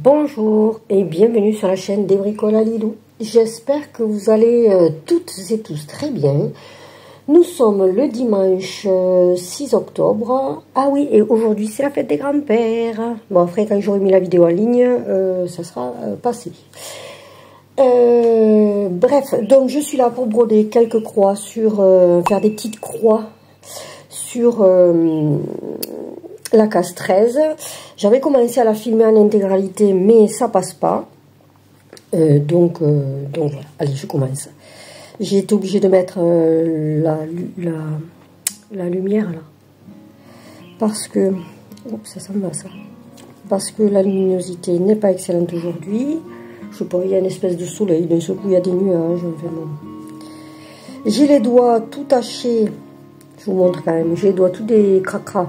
Bonjour et bienvenue sur la chaîne des bricoles à Lilou. J'espère que vous allez toutes et tous très bien. Nous sommes le dimanche 6 octobre. Ah oui, et aujourd'hui c'est la fête des grands-pères. Bon, après quand j'aurai mis la vidéo en ligne, ça sera passé. Bref, donc je suis là pour broder quelques croix sur... faire des petites croix sur... la case 13, j'avais commencé à la filmer en intégralité, mais ça passe pas. Donc voilà, allez, je commence. J'ai été obligée de mettre la lumière là. Parce que... Oups, ça s'en va ça. Parce que la luminosité n'est pas excellente aujourd'hui. Je sais pas, il y a une espèce de soleil, d'un seul coup il y a des nuages. Enfin, bon. J'ai les doigts tout tachés. Je vous montre quand même, j'ai les doigts tout des cracras.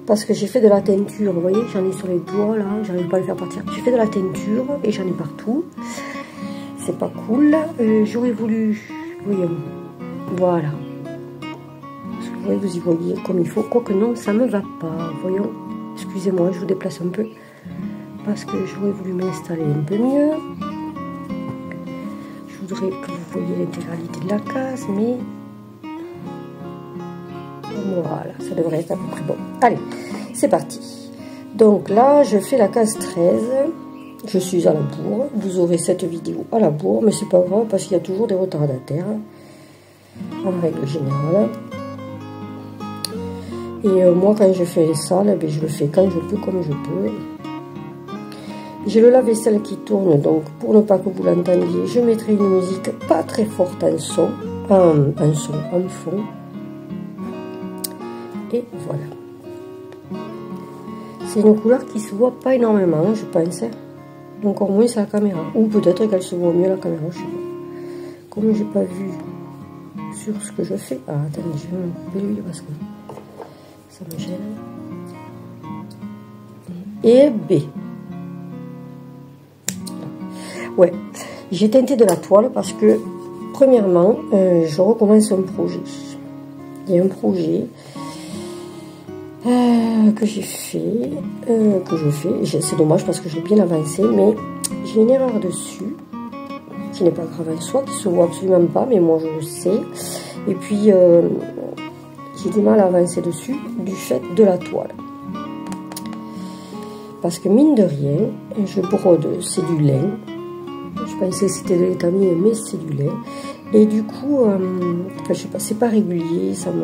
Parce que j'ai fait de la teinture, vous voyez, j'en ai sur les doigts là, j'arrive pas à le faire partir. J'ai fait de la teinture et j'en ai partout. C'est pas cool. J'aurais voulu, voyons, voilà. Vous y voyez comme il faut. Quoique non, ça me va pas. Voyons, excusez-moi, je vous déplace un peu. Parce que j'aurais voulu m'installer un peu mieux. Je voudrais que vous voyez l'intégralité de la case, mais... Voilà, ça devrait être à peu près bon. Allez, c'est parti. Donc là, je fais la case 13. Je suis à la bourre. Vous aurez cette vidéo à la bourre, mais c'est pas grave parce qu'il y a toujours des retardataires. En règle générale. Et moi, quand je fais les salles, ben, je le fais quand je peux, comme je peux. J'ai le lave-vaisselle qui tourne, donc pour ne pas que vous l'entendiez, je mettrai une musique pas très forte en son, en fond. Et voilà. C'est une couleur qui se voit pas énormément, je pense. Donc au moins c'est la caméra. Ou peut-être qu'elle se voit mieux à la caméra, je sais pas. Comme j'ai pas vu sur ce que je fais. Ah, attendez, je vais me couper l'huile parce que ça me gêne. Et B. Ouais, j'ai teinté de la toile parce que, premièrement, je recommence un projet. Il y a un projet que j'ai fait, c'est dommage parce que j'ai bien avancé, mais j'ai une erreur dessus, qui n'est pas grave en soi, qui se voit absolument pas, mais moi je le sais, et puis j'ai du mal à avancer dessus, du fait de la toile. Parce que mine de rien, je brode, c'est du lin, je pensais que c'était de l'étamine, mais c'est du lin, et du coup, je sais pas, c'est pas régulier, ça me...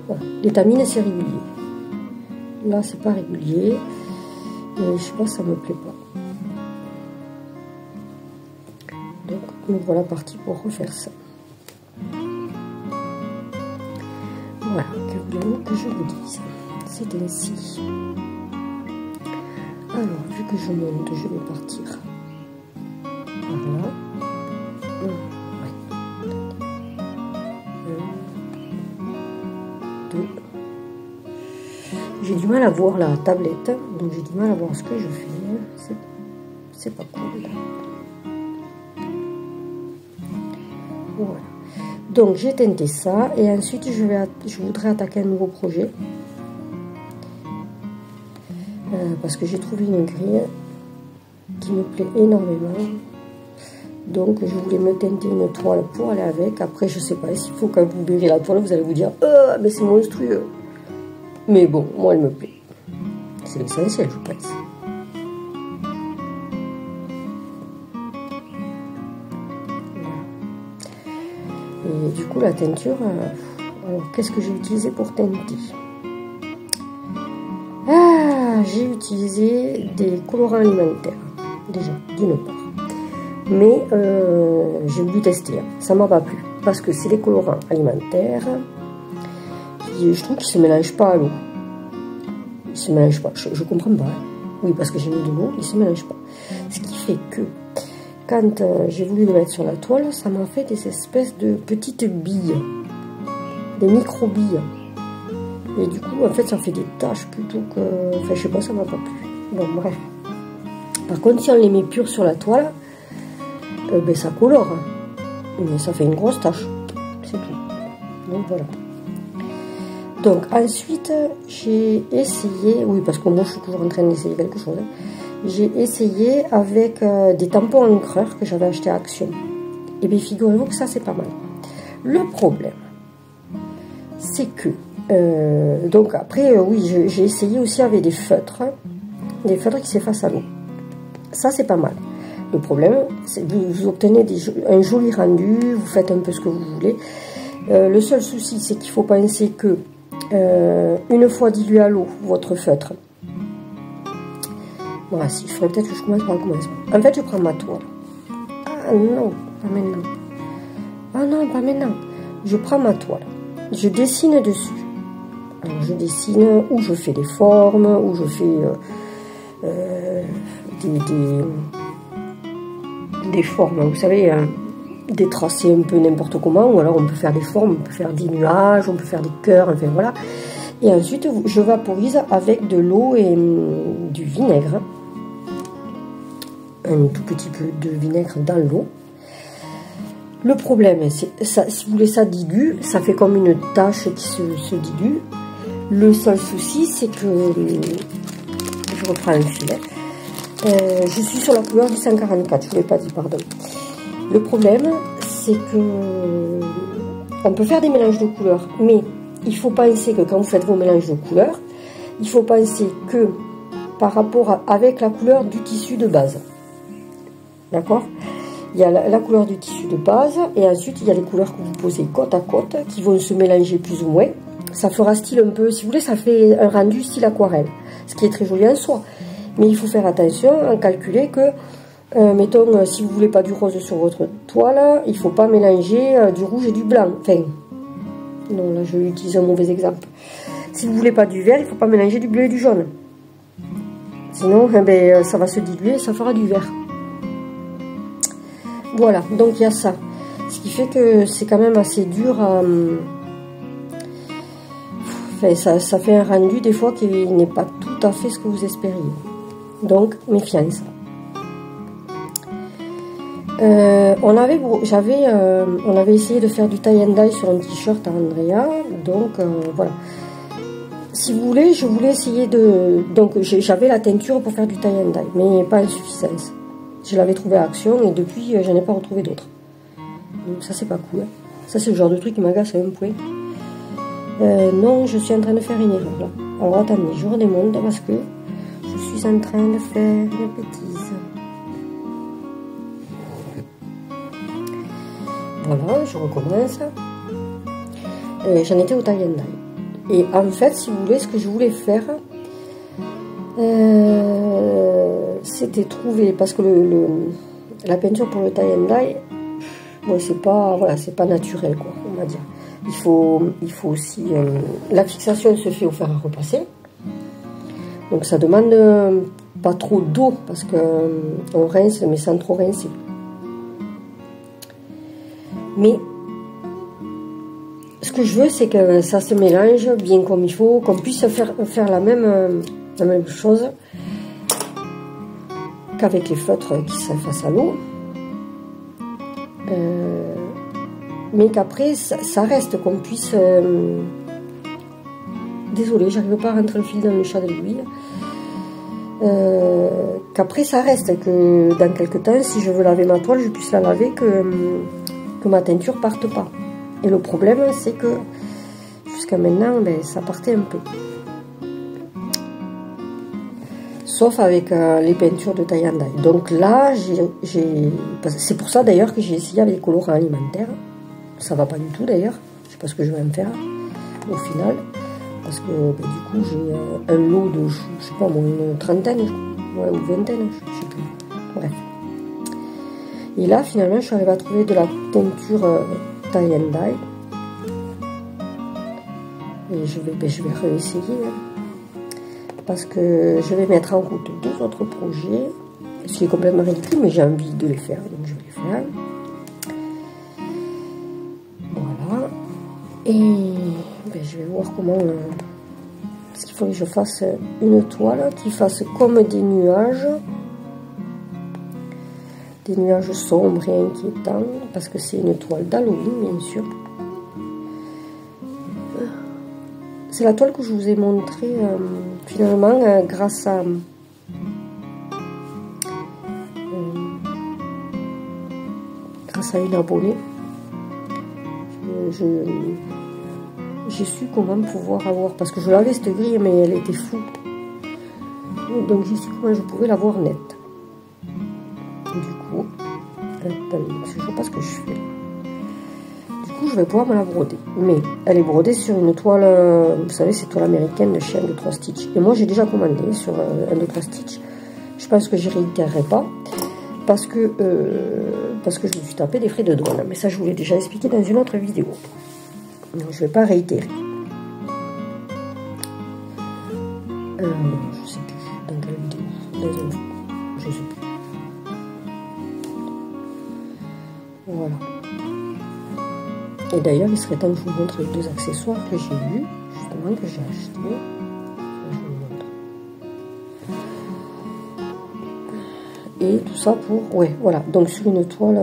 Voilà. L'étamine c'est régulier. Là c'est pas régulier. Je sais pas, ça me plaît pas. Donc me voilà parti pour refaire ça. Voilà, que voulez-vous que je vous dise? C'est ainsi. Alors, vu que je monte, je vais partir par là. J'ai du mal à voir la tablette, donc j'ai du mal à voir ce que je fais. C'est pas cool. Voilà. Donc j'ai teinté ça et ensuite je voudrais attaquer un nouveau projet. Parce que j'ai trouvé une grille qui me plaît énormément. Donc je voulais me teinter une toile pour aller avec. Après je sais pas s'il faut que vous verrez la toile, vous allez vous dire mais c'est monstrueux. Mais bon, moi elle me plaît. C'est l'essentiel, je pense. Voilà. Et du coup la teinture, alors qu'est-ce que j'ai utilisé pour teinter? Ah, j'ai utilisé des colorants alimentaires, déjà, d'une part. Mais j'ai voulu tester, ça m'a pas plu. Parce que c'est des colorants alimentaires. Je trouve qu'ils ne se mélangent pas à l'eau. Ils ne se mélangent pas. Je comprends pas. Oui, parce que j'ai mis de l'eau, ils ne se mélangent pas. Ce qui fait que, quand j'ai voulu le mettre sur la toile, ça m'a fait des espèces de petites billes. Des micro-billes. Et du coup, en fait, ça fait des taches plutôt que... Enfin, je sais pas, ça m'a pas plu. Bon, bref. Par contre, si on les met purs sur la toile, ben, ça colore. Mais ça fait une grosse tache. C'est tout. Donc, voilà. Donc ensuite j'ai essayé, oui parce que moi je suis toujours en train d'essayer quelque chose, j'ai essayé avec des tampons encreurs que j'avais acheté à Action. Et bien figurez-vous que ça c'est pas mal. Le problème, c'est que donc après oui, j'ai essayé aussi avec des feutres qui s'effacent à l'eau. Ça c'est pas mal. Le problème, c'est que vous obtenez un joli rendu, vous faites un peu ce que vous voulez. Le seul souci, c'est qu'il faut penser que une fois dilué à l'eau votre feutre, voilà, si, il faudrait peut-être que je commence par le commencement. En fait, je prends ma toile. Ah non, pas maintenant. Ah non, pas maintenant. Je prends ma toile. Je dessine dessus. Alors, je dessine où je fais des formes, où je fais des formes, vous savez, des tracés un peu n'importe comment, ou alors on peut faire des formes, on peut faire des nuages, on peut faire des cœurs, enfin voilà. Et ensuite, je vaporise avec de l'eau et du vinaigre. Un tout petit peu de vinaigre dans l'eau. Le problème, c'est ça, si vous voulez, ça dilue, ça fait comme une tache qui se dilue. Le seul souci, c'est que je reprends un filet. Je suis sur la couleur du 144, je ne l'ai pas dit, pardon. Le problème, c'est que on peut faire des mélanges de couleurs, mais il faut penser que quand vous faites vos mélanges de couleurs, il faut penser que par rapport avec la couleur du tissu de base. D'accord? Il y a la couleur du tissu de base, et ensuite il y a les couleurs que vous posez côte à côte, qui vont se mélanger plus ou moins. Ça fera style un peu, si vous voulez, ça fait un rendu style aquarelle, ce qui est très joli en soi. Mais il faut faire attention à calculer que, mettons, si vous voulez pas du rose sur votre toile, il ne faut pas mélanger du rouge et du blanc. Enfin, non, là je vais utiliser un mauvais exemple. Si vous voulez pas du vert, il ne faut pas mélanger du bleu et du jaune. Sinon, ça va se diluer et ça fera du vert. Voilà, donc il y a ça. Ce qui fait que c'est quand même assez dur à... Enfin, ça fait un rendu des fois qui n'est pas tout à fait ce que vous espériez. Donc, méfiance. On avait essayé de faire du tie and dye sur un t-shirt à Andrea. Donc, voilà. Si vous voulez, je voulais essayer de... Donc, j'avais la teinture pour faire du tie and dye, mais pas en suffisance. Je l'avais trouvé à Action et depuis, je n'ai pas retrouvé d'autres. Donc, ça, c'est pas cool. Ça, c'est le genre de truc qui m'agace à un point. Non, je suis en train de faire une erreur là. Alors, attendez, je redémonte parce que je suis en train de faire une bêtise. Voilà, je recommence. J'en étais au tie and dye. Et en fait, si vous voulez, ce que je voulais faire, c'était trouver, parce que la peinture pour le tie and dye, bon, c'est pas, voilà, c'est pas naturel, quoi, on va dire. Il faut aussi, la fixation se fait au fer à repasser. Donc ça demande pas trop d'eau, parce que on rince, mais sans trop rincer. Mais ce que je veux, c'est que ça se mélange bien comme il faut, qu'on puisse faire la même chose qu'avec les feutres qui s'effacent à l'eau. Mais qu'après, ça reste, qu'on puisse... Désolée, j'arrive pas à rentrer le fil dans le chat de l'huile. Qu'après, ça reste, que dans quelques temps, si je veux laver ma toile, je puisse la laver, que ma teinture parte pas. Et le problème, c'est que jusqu'à maintenant, ça partait un peu. Sauf avec les peintures de tie and dye. Donc là, c'est pour ça d'ailleurs que j'ai essayé avec les colorants alimentaires. Ça va pas du tout d'ailleurs. Je sais pas ce que je vais en faire au final. Parce que du coup, j'ai un lot de, je sais pas moi, une trentaine, ouais, ou vingtaine, je sais plus. Bref. Et là, finalement, je suis arrivée à trouver de la teinture tie and dye. Et je vais réessayer. Parce que je vais mettre en route 2 autres projets. Ce qui est complètement ridicule, mais j'ai envie de les faire, donc je vais les faire. Voilà. Et je vais voir comment... parce qu'il faut que je fasse une toile qui fasse comme des nuages. Des nuages sombres et inquiétants. Parce que c'est une toile d'Halloween, bien sûr. C'est la toile que je vous ai montrée finalement grâce à grâce à une abonnée. J'ai su comment pouvoir avoir, parce que je l'avais cette grille, mais elle était floue. Donc j'ai su comment je pouvais l'avoir nette. Du coup, attendez, je ne sais pas ce que je fais. Du coup, je vais pouvoir me la broder. Mais elle est brodée sur une toile, vous savez, c'est toile américaine de chez 1, 2, 3 Stitch. Et moi, j'ai déjà commandé sur 1, 2, 3 Stitch. Je pense que je réitérerai pas. Parce que je me suis tapé des frais de douane. Mais ça, je vous l'ai déjà expliqué dans une autre vidéo. Donc, je ne vais pas réitérer. Je sais plus dans quelle vidéo. Je sais plus. Voilà. Et d'ailleurs, il serait temps que je vous montre les 2 accessoires que j'ai eus, justement, que j'ai acheté. Je vous montre. Et tout ça pour... Ouais, voilà. Donc, sur une toile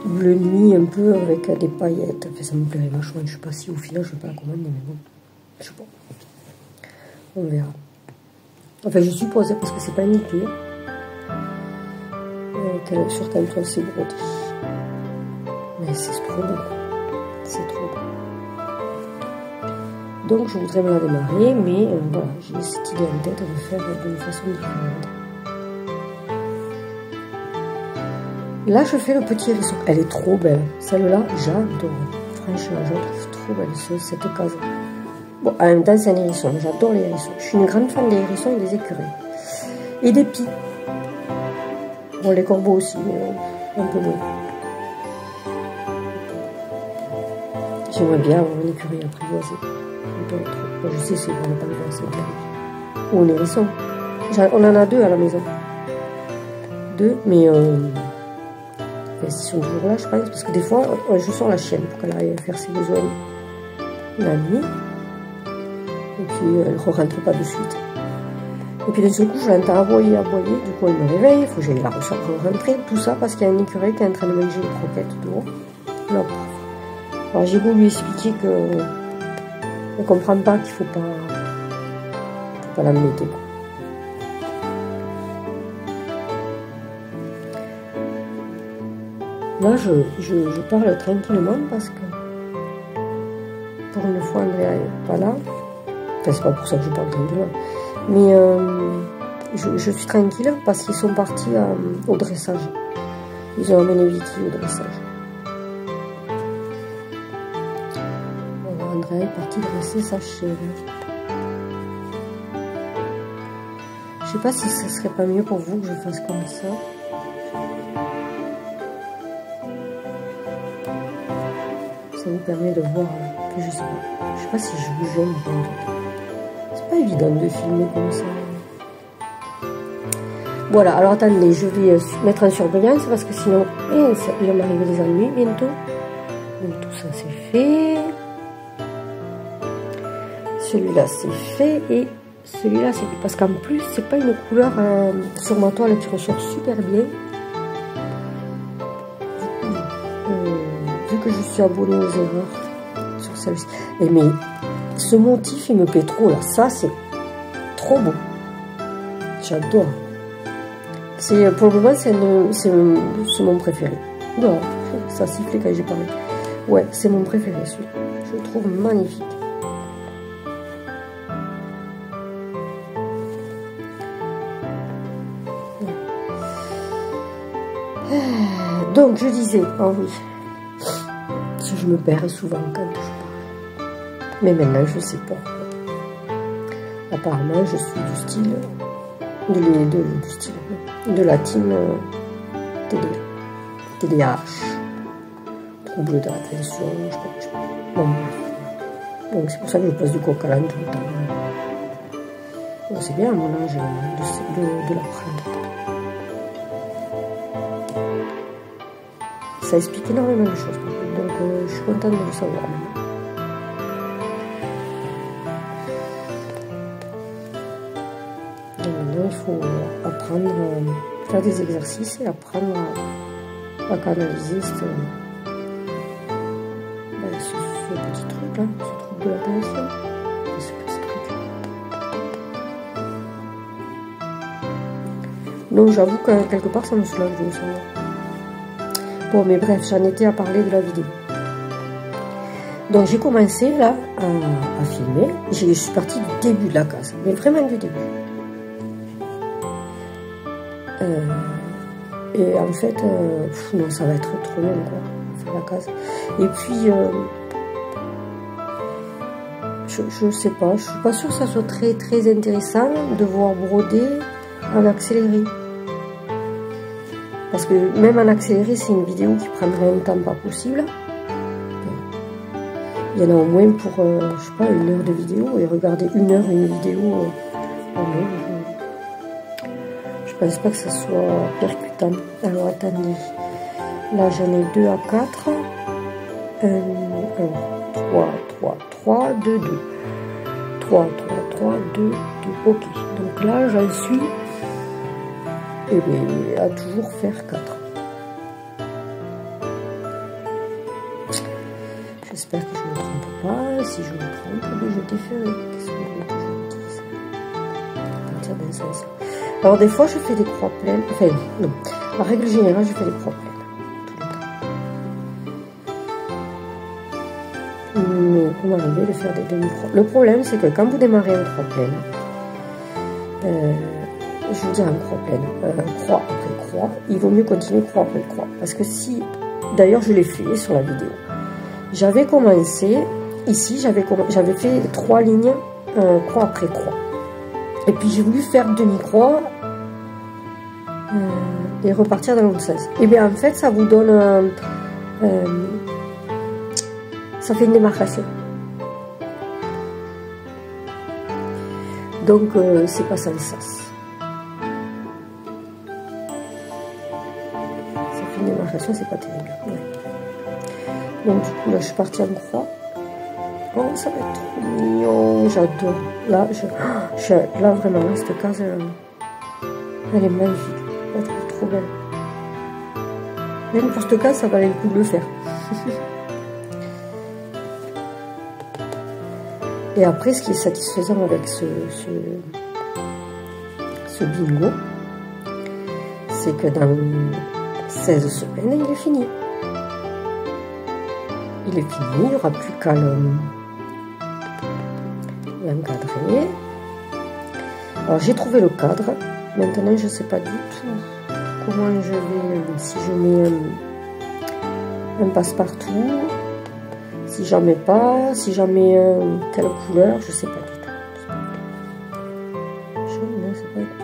bleu nuit, un peu, avec des paillettes. Enfin, ça me plairait vachement. Je sais pas si au final, je vais pas la commander, mais bon. Je sais pas. On verra. Enfin, je suppose, parce que c'est pas indiqué. Sur quelle toile c'est brodé. Mais c'est trop beau. C'est trop beau. Donc, je voudrais me la démarrer, mais voilà, j'ai cette idée en tête de faire d'une façon différente. Là, je fais le petit hérisson. Elle est trop belle. Celle-là, j'adore. Franchement, je la trouve trop belle, cette case. Bon, en même temps, c'est un hérisson. J'adore les hérissons. Je suis une grande fan des hérissons et des écureuils. Et des pies. Bon, les corbeaux aussi, mais un peu moins. J'aimerais bien avoir une écureuil apprivoisée. Bon, je sais, c'est vraiment pas le bon, c'est ou un hérisson. On en a 2 à la maison. 2, mais ils sont toujours là, je pense. Parce que des fois, je sors la chienne pour qu'elle aille faire ses besoins la nuit. Et puis, elle ne rentre pas de suite. Et puis, d'un seul coup, je l'entends aboyer. Du coup, elle me réveille. Il faut que j'aille la rentrer. Tout ça parce qu'il y a un écureuil qui est en train de manger les croquettes dehors. Là. Alors, j'ai beau lui expliquer que elle ne comprend pas qu'il ne faut pas l'embêter. Là, je parle tranquillement parce que pour une fois, Andrea n'est pas là. Enfin, c'est pas pour ça que je parle tranquillement. Mais je suis tranquille parce qu'ils sont partis au dressage. Ils ont amené Vicky au dressage. Voilà, Andrea est parti dresser sa chienne. Je sais pas si ce serait pas mieux pour vous que je fasse comme ça. Ça vous permet de voir que je sais pas si je vous gêne. C'est pas évident de filmer comme ça. Voilà, alors attendez, je vais mettre en surveillance parce que sinon il va m'arriver des ennuis bientôt. Donc tout ça c'est fait. Celui-là c'est fait et celui-là c'est fait. Parce qu'en plus c'est pas une couleur sur ma toile qui ressort super bien. Vu que je suis abonnée aux erreurs sur celle-ci. Mais ce motif il me plaît trop là. Ça c'est trop beau. J'adore. Pour le moment, c'est mon préféré. Non, ça sifflait quand j'ai parlé. Ouais, c'est mon préféré celui-là. Je le trouve magnifique. Donc, je disais, oh oui, je me perds souvent quand je parle. Mais maintenant, je sais pas. Apparemment, je suis du style... de la team TDAH, trouble de l'attention, je sais pas. Bon, donc c'est pour ça que je pose du coq à l'âne tout le temps. Bon, c'est bien à mon âge de l'apprendre. Ça explique énormément de choses, donc je suis contente de le savoir maintenant. Il faut apprendre à faire des exercices et apprendre à canaliser ce petit truc là, ce truc de l'attention. Donc j'avoue que quelque part ça me soulage de le savoir. Bon, mais bref, j'en étais à parler de la vidéo. Donc j'ai commencé là à filmer. Je suis partie du début de la case, mais vraiment du début. Et en fait, non, ça va être trop long, quoi, faire la case. Et puis, je sais pas, je suis pas sûre que ça soit très intéressant de voir broder en accéléré. Parce que même en accéléré, c'est une vidéo qui prendrait un temps pas possible. Il y en a au moins pour, je sais pas, 1 heure de vidéo. Et regarder 1 heure une vidéo, je pense pas que ça soit percutant. Alors attendez, là j'en ai 2 à 4. 1, 3, 3, 3, 2, 2. 3, 3, 3, 2, 2. Ok, donc là j'en suis à toujours faire 4. J'espère que je ne me trompe pas. Si je me trompe, je t'ai fait. Qu'est-ce que je dise à partir d'un sens. Alors des fois je fais des croix pleines. Enfin non. En règle générale, je fais des croix pleines. Tout le temps. Mais vous m'arrivez de faire des demi-croix. Le problème c'est que quand vous démarrez en croix pleine, je veux dire en croix pleine, croix après croix, il vaut mieux continuer croix après croix. Parce que si, d'ailleurs je l'ai fait sur la vidéo. J'avais commencé, ici j'avais fait 3 lignes croix après croix. Et puis j'ai voulu faire demi-croix et repartir dans l'autre sens. Et bien en fait ça vous donne, ça fait une démarcation. Donc c'est pas sans sens. Ça fait une démarcation, c'est pas terrible. Ouais. Donc du coup là je suis partie en croix. Oh ça va être trop mignon, j'adore. Là, là vraiment, là, cette case elle est magnifique. Je la trouve trop belle. Même pour cette case ça valait le coup de le faire. Et après ce qui est satisfaisant avec ce bingo, c'est que dans 16 semaines il est fini. Il est fini, il n'y aura plus qu'à l'encadrer. Alors j'ai trouvé le cadre. Maintenant je ne sais pas du tout comment je vais, si je mets un passe-partout, si j'en mets pas, si j'en mets telle couleur, je ne sais pas du tout. Je ne sais pas du tout.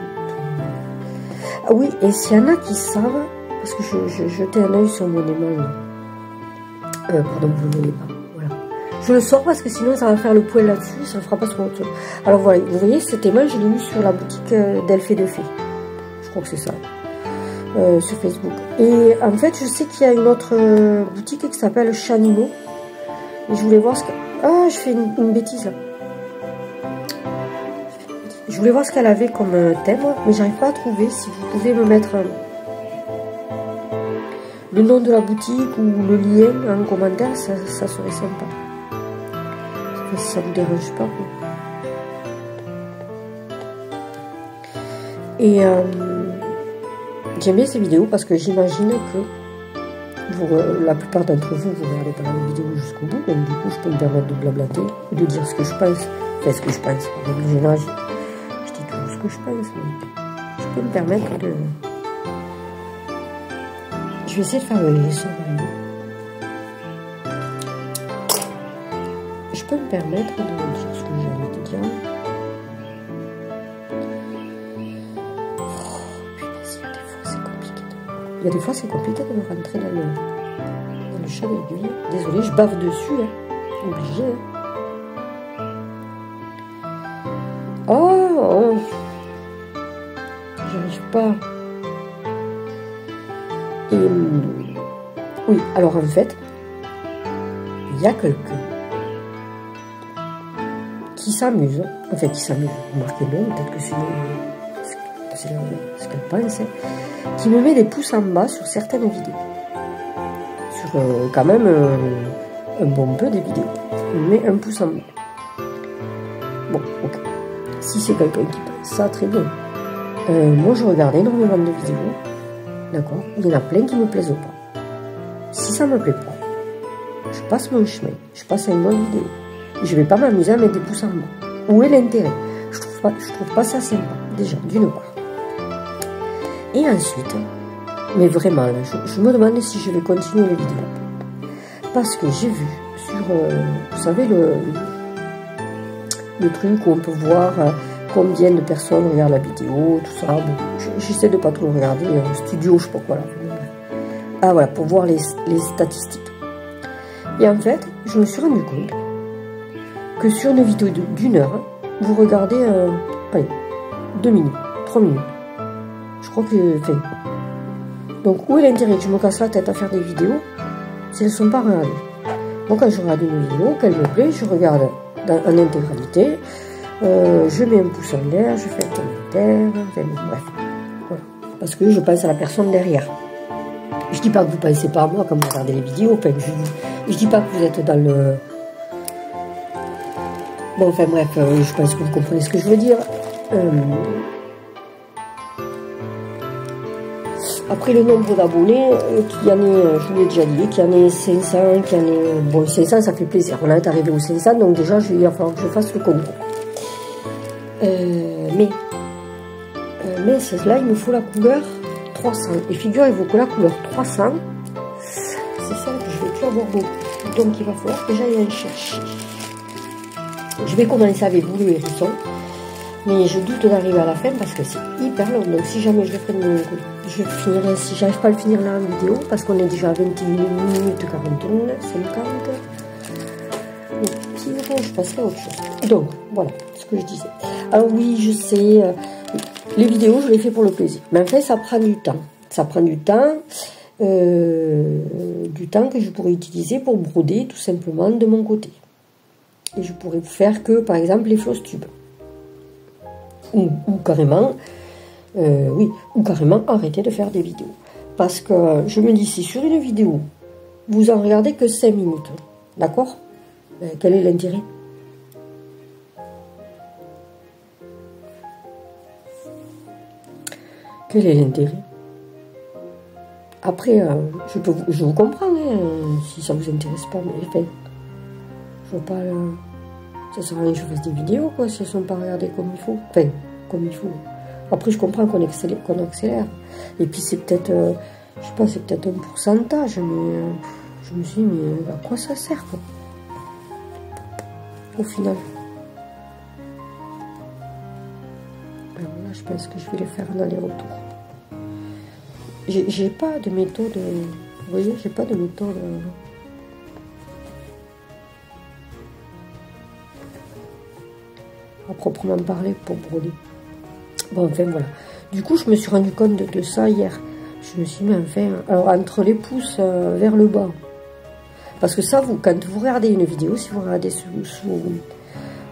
Ah oui, et s'il y en a qui savent, parce que je jetais un œil sur mon émail. Pardon, vous ne voyez pas. Voilà. Je le sors parce que sinon ça va faire le poil là-dessus, ça ne fera pas sur autre chose. Alors voilà, vous voyez, cet émail, je l'ai mis sur la boutique d'Elf et de Fée. Je crois que c'est ça. Sur Facebook. Et en fait, je sais qu'il y a une autre boutique qui s'appelle Chanimo. Et je voulais voir ce que... Ah, je fais une bêtise là. Je voulais voir ce qu'elle avait comme thème, mais j'arrive pas à trouver. Si vous pouvez me mettre le nom de la boutique ou le lien en commentaire, ça serait sympa. Si ça vous dérange pas. Et j'aime bien ces vidéos parce que j'imagine que la plupart d'entre vous, vous regardez pas la vidéo jusqu'au bout, donc du coup je peux me permettre de blablater et de dire ce que je pense. Enfin, ce que je pense. En général, je dis toujours ce que je pense, mais je peux me permettre de... Je vais essayer de faire le son. Je peux me permettre de dire ce que j'ai envie de dire. Oh, punaise, il y a des fois c'est compliqué de rentrer dans le champ d'aiguille. Désolée, je bave dessus, hein. Obligé. Hein. Oh, j'arrive pas. Et oui, alors en fait, il y a quelqu'un qui s'amuse, enfin qui s'amuse, remarquez bien, peut-être que c'est ce qu'elle pense, hein, qui me met des pouces en bas sur certaines vidéos. Sur quand même un bon peu des vidéos. Il me met un pouce en bas. Bon, ok. Si c'est quelqu'un qui pense ça, très bien. Moi, je regarde énormément de vidéos. D'accord. Il y en a plein qui me plaisent pas. ça me plaît pas, je passe mon chemin, je passe à une autre vidéo. Je vais pas m'amuser à mettre des pouces en bas. Où est l'intérêt? Je trouve pas ça sympa, déjà, d'une part. Et ensuite, mais vraiment, là, je me demande si je vais continuer la vidéo. Parce que j'ai vu sur, vous savez, le truc où on peut voir combien de personnes regardent la vidéo, tout ça. Bon, j'essaie de pas trop le regarder, studio, je sais pas quoi là. Ah voilà, pour voir les statistiques. Et en fait, je me suis rendu compte que sur une vidéo d'1 heure, vous regardez, allez, 2 minutes, 3 minutes. Je crois que, enfin, donc où est l'intérêt que je me casse la tête à faire des vidéos si elles ne sont pas regardées? Moi, quand je regarde une vidéo, qu'elle me plaît, je regarde en intégralité, je mets un pouce en l'air, je fais un commentaire, enfin, bref, voilà. Parce que je pense à la personne derrière. Je dis pas que vous pensez pas à moi quand vous regardez les vidéos, enfin, je dis pas que vous êtes dans le... Bon, enfin bref, je pense que vous comprenez ce que je veux dire. Après le nombre d'abonnés, qu'il y en ait, je vous l'ai déjà dit, qu'il y en ait 500, qu'il y en ait... Bon, 500, ça fait plaisir. On est arrivé aux 500, donc déjà, il va falloir que je fasse le concours. Mais là, il me faut la couleur 300. Et figurez-vous que la couleur 300, c'est ça que je vais plus avoir beaucoup. Donc, il va falloir que j'aille en chercher. Je vais commencer avec vous le hérisson. Mais je doute d'arriver à la fin parce que c'est hyper long. Donc si jamais je le ferai de mon côté, je finirai, si j'arrive pas à le finir là en vidéo, parce qu'on est déjà à 21 minutes 41, 50. Donc je passerai à autre chose. Donc voilà ce que je disais. Alors oui, je sais, les vidéos je les fais pour le plaisir. Mais en fait ça prend du temps. Ça prend du temps que je pourrais utiliser pour broder tout simplement de mon côté. Et je pourrais faire que par exemple les floss tubes. Ou carrément, ou carrément arrêter de faire des vidéos. Parce que je me dis, si sur une vidéo, vous en regardez que 5 minutes, d'accord? Quel est l'intérêt? Quel est l'intérêt? Après, je vous comprends, hein, si ça vous intéresse pas, mais enfin, je veux pas... Ça sert à rien que je fasse des vidéos, quoi, si elles ne sont pas regardées comme il faut. Enfin, comme il faut. Après, je comprends qu'on accélère. Et puis, c'est peut-être, je sais pas, c'est peut-être un pourcentage, mais je me suis dit, mais à quoi ça sert, quoi, au final. Alors là, je pense que je vais les faire en aller-retour. J'ai pas de méthode, vous voyez, j'ai pas de méthode... à proprement parler pour broder. Bon, enfin voilà. Du coup, je me suis rendu compte de ça hier. Je me suis mis enfin, alors entre les pouces vers le bas. Parce que ça, quand vous regardez une vidéo, si vous regardez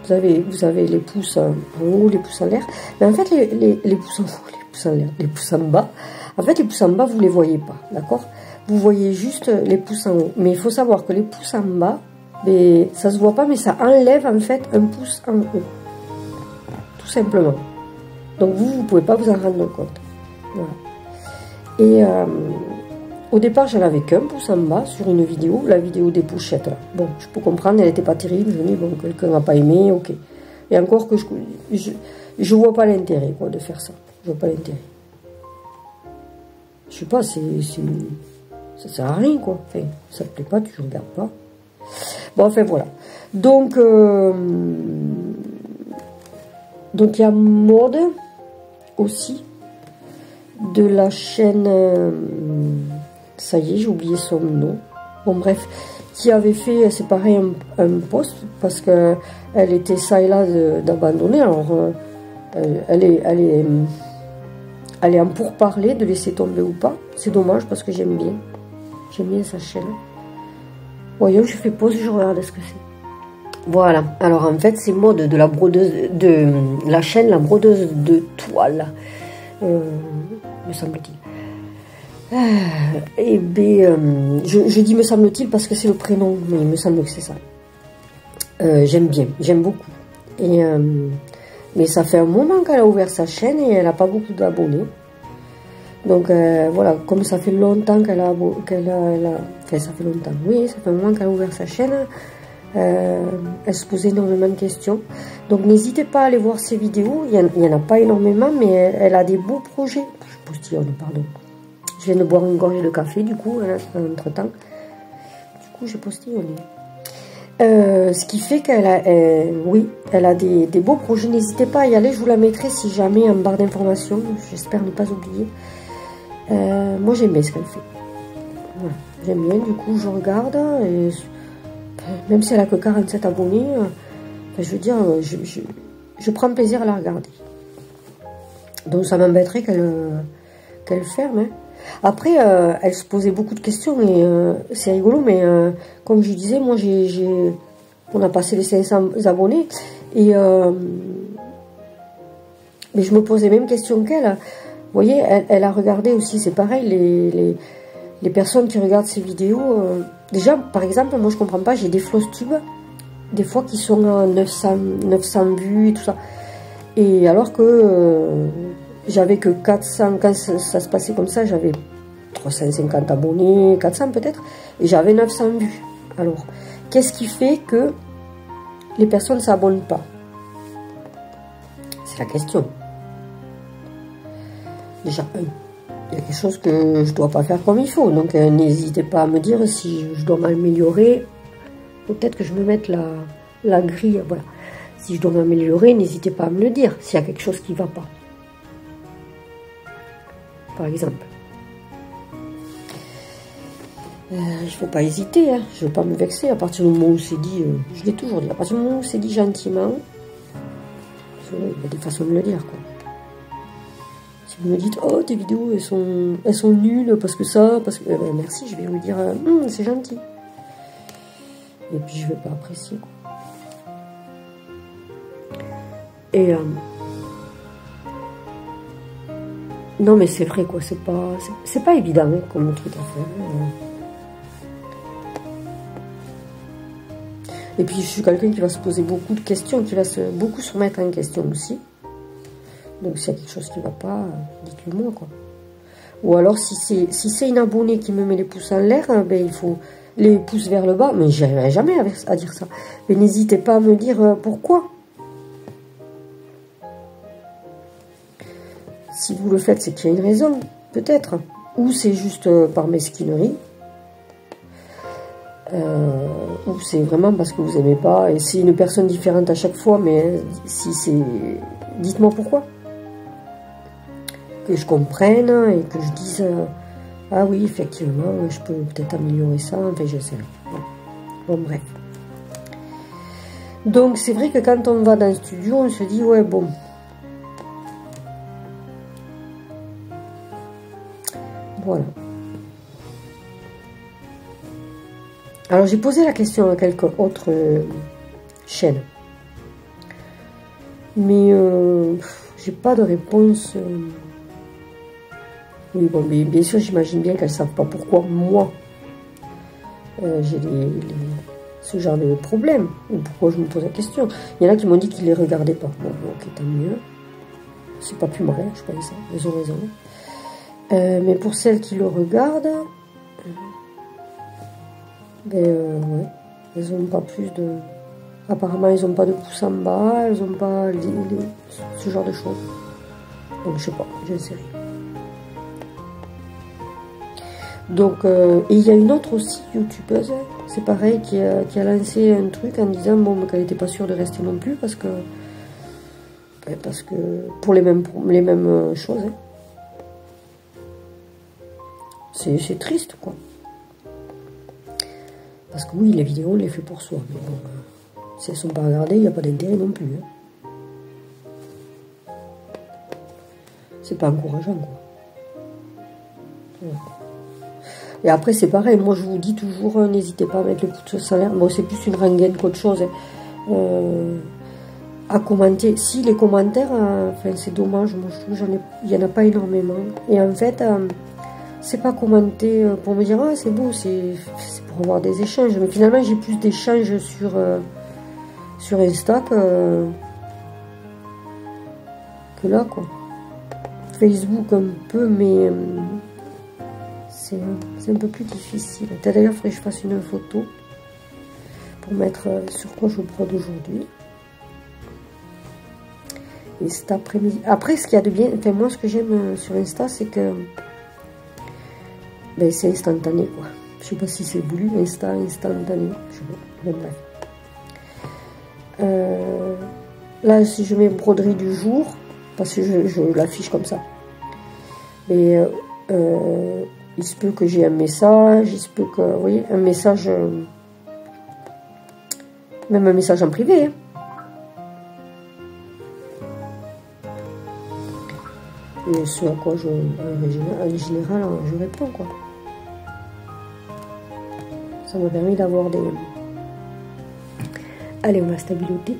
vous avez les pouces en haut, les pouces en l'air. Mais en fait, les pouces en haut, les pouces en l'air, les pouces en bas. En fait, les pouces en bas, vous les voyez pas, d'accord? Vous voyez juste les pouces en haut. Mais il faut savoir que les pouces en bas, ça se voit pas, mais ça enlève en fait un pouce en haut. Tout simplement. Donc vous pouvez pas vous en rendre compte. Voilà. Et au départ, j'en avais qu'un pouce en bas sur une vidéo, la vidéo des pochettes. Là. Bon, je peux comprendre, elle n'était pas terrible. Je me dis, bon, quelqu'un n'a pas aimé, ok. Et encore que je vois pas l'intérêt, quoi, de faire ça. Je vois pas l'intérêt. Je sais pas, ça sert à rien, quoi. Enfin, ça te plaît pas, tu regardes pas. Bon, enfin, voilà. Donc il y a Maude aussi de la chaîne, ça y est, j'ai oublié son nom. Bon bref, qui avait fait, c'est pareil, un post parce que elle était ça et là d'abandonner. Alors elle est en pourparler de laisser tomber ou pas. C'est dommage parce que j'aime bien sa chaîne. Voyons, je fais pause, je regarde ce que c'est. Voilà, alors en fait c'est Maude de la brodeuse de la chaîne La Brodeuse de Toile, me semble-t-il. Et bien, je dis me semble-t-il parce que c'est le prénom, mais il me semble que c'est ça. J'aime beaucoup. Et, mais ça fait un moment qu'elle a ouvert sa chaîne et elle n'a pas beaucoup d'abonnés. Donc voilà, comme ça fait longtemps enfin ça fait longtemps, oui, ça fait un moment qu'elle a ouvert sa chaîne, elle se posait énormément de questions. Donc n'hésitez pas à aller voir ses vidéos, il y en a pas énormément, mais elle a des beaux projets. Je postillonne, pardon. Je viens de boire une gorgée de café, du coup, entre temps. Du coup, j'ai postillonné. Ce qui fait qu'elle a, oui, elle a des beaux projets. N'hésitez pas à y aller, je vous la mettrai si jamais en barre d'informations. J'espère ne pas oublier. Moi, j'aime bien ce qu'elle fait. Voilà, j'aime bien, du coup, je regarde. Et, même si elle a que 47 abonnés, je veux dire, je prends plaisir à la regarder. Donc, ça m'embêterait qu'elle ferme. Hein. Après, elle se posait beaucoup de questions et c'est rigolo, mais comme je disais, moi, on a passé les 500 abonnés et mais je me posais même question qu'elle. Vous voyez, elle a regardé aussi, c'est pareil, les personnes qui regardent ces vidéos. Déjà, par exemple, moi, je comprends pas, j'ai des floss tubes, des fois qui sont à 900 vues et tout ça. Et alors que j'avais que 400, quand ça se passait comme ça, j'avais 350 abonnés, 400 peut-être, et j'avais 900 vues. Alors, qu'est-ce qui fait que les personnes ne s'abonnent pas? C'est la question. Déjà, il y a quelque chose que je ne dois pas faire comme il faut, donc n'hésitez pas à me dire si je dois m'améliorer. Peut-être que je me mette la grille, voilà. Si je dois m'améliorer, n'hésitez pas à me le dire, s'il y a quelque chose qui ne va pas. Par exemple. Il ne faut pas hésiter, hein. Je ne veux pas me vexer. À partir du moment où c'est dit, je l'ai toujours dit, à partir du moment où c'est dit gentiment, il y a des façons de le dire, quoi. Si vous me dites, oh, tes vidéos, elles sont nulles, parce que ça, parce que... merci, je vais vous dire, c'est gentil. Et puis, je ne vais pas apprécier, quoi. Et... non, mais c'est vrai, quoi, c'est pas évident, hein, comme truc à faire. Et puis, je suis quelqu'un qui va se poser beaucoup de questions, qui va beaucoup se remettre en question aussi. Donc, s'il y a quelque chose qui ne va pas, dites-le moi, quoi. Ou alors, si c'est une abonnée qui me met les pouces en l'air, ben, il faut les pouces vers le bas. Mais je n'arriverai jamais à dire ça. Mais n'hésitez pas à me dire pourquoi. Si vous le faites, c'est qu'il y a une raison, peut-être. Ou c'est juste par mesquinerie. Ou c'est vraiment parce que vous n'aimez pas. Et c'est une personne différente à chaque fois. Mais si c'est... dites-moi pourquoi. Que je comprenne et que je dise ah oui, effectivement, je peux peut-être améliorer ça. Enfin, je sais. Bon, bref. Donc, c'est vrai que quand on va dans le studio, on se dit ouais, bon. Voilà. Alors, j'ai posé la question à quelques autres chaînes. Mais j'ai pas de réponse. Oui, bon, mais bien sûr, j'imagine bien qu'elles ne savent pas pourquoi moi j'ai ce genre de problème. Ou pourquoi je me pose la question. Il y en a qui m'ont dit qu'ils ne les regardaient pas. Bon, ok, tant mieux. C'est pas plus mal, je pense. Ça. Ils ont raison. Mais pour celles qui le regardent, ben ouais, elles n'ont pas plus de... Apparemment, ils n'ont pas de pouce en bas, elles n'ont pas ce genre de choses. Donc, je sais pas, je ne sais rien. Donc, et il y a une autre aussi, youtubeuse, c'est pareil, qui a lancé un truc en disant bon, qu'elle n'était pas sûre de rester non plus parce que pour les mêmes choses. Hein. C'est triste, quoi. Parce que oui, les vidéos, on les fait pour soi. Mais bon, si elles ne sont pas regardées, il n'y a pas d'intérêt non plus. Hein. C'est pas encourageant, quoi. Ouais. Et après, c'est pareil. Moi, je vous dis toujours, n'hésitez pas à mettre le pouce en l'air. Bon, c'est plus une rengaine qu'autre chose. Hein. À commenter. Si, les commentaires, enfin, c'est dommage. Moi, je trouve il n'y en a pas énormément. Et en fait... c'est pas commenter pour me dire ah c'est beau, c'est pour avoir des échanges, mais finalement j'ai plus d'échanges sur Insta que là, quoi. Facebook un peu, mais c'est un peu plus difficile. D'ailleurs, il faudrait que je fasse une photo pour mettre sur quoi je brode aujourd'hui. Et cet après-midi. Après, ce qu'il y a de bien, enfin moi, ce que j'aime sur Insta, c'est que ben, c'est instantané, quoi. Je sais pas si c'est voulu, instantané. Je sais pas. Bon, bref. Là, si je mets broderie du jour, parce que je l'affiche comme ça. Mais il se peut que j'ai un message, il se peut que, vous voyez, un message, même un message en privé. Hein. Et ce à quoi en général, je réponds, quoi. Ça m'a permis d'avoir des... Allez, on va stabiloter.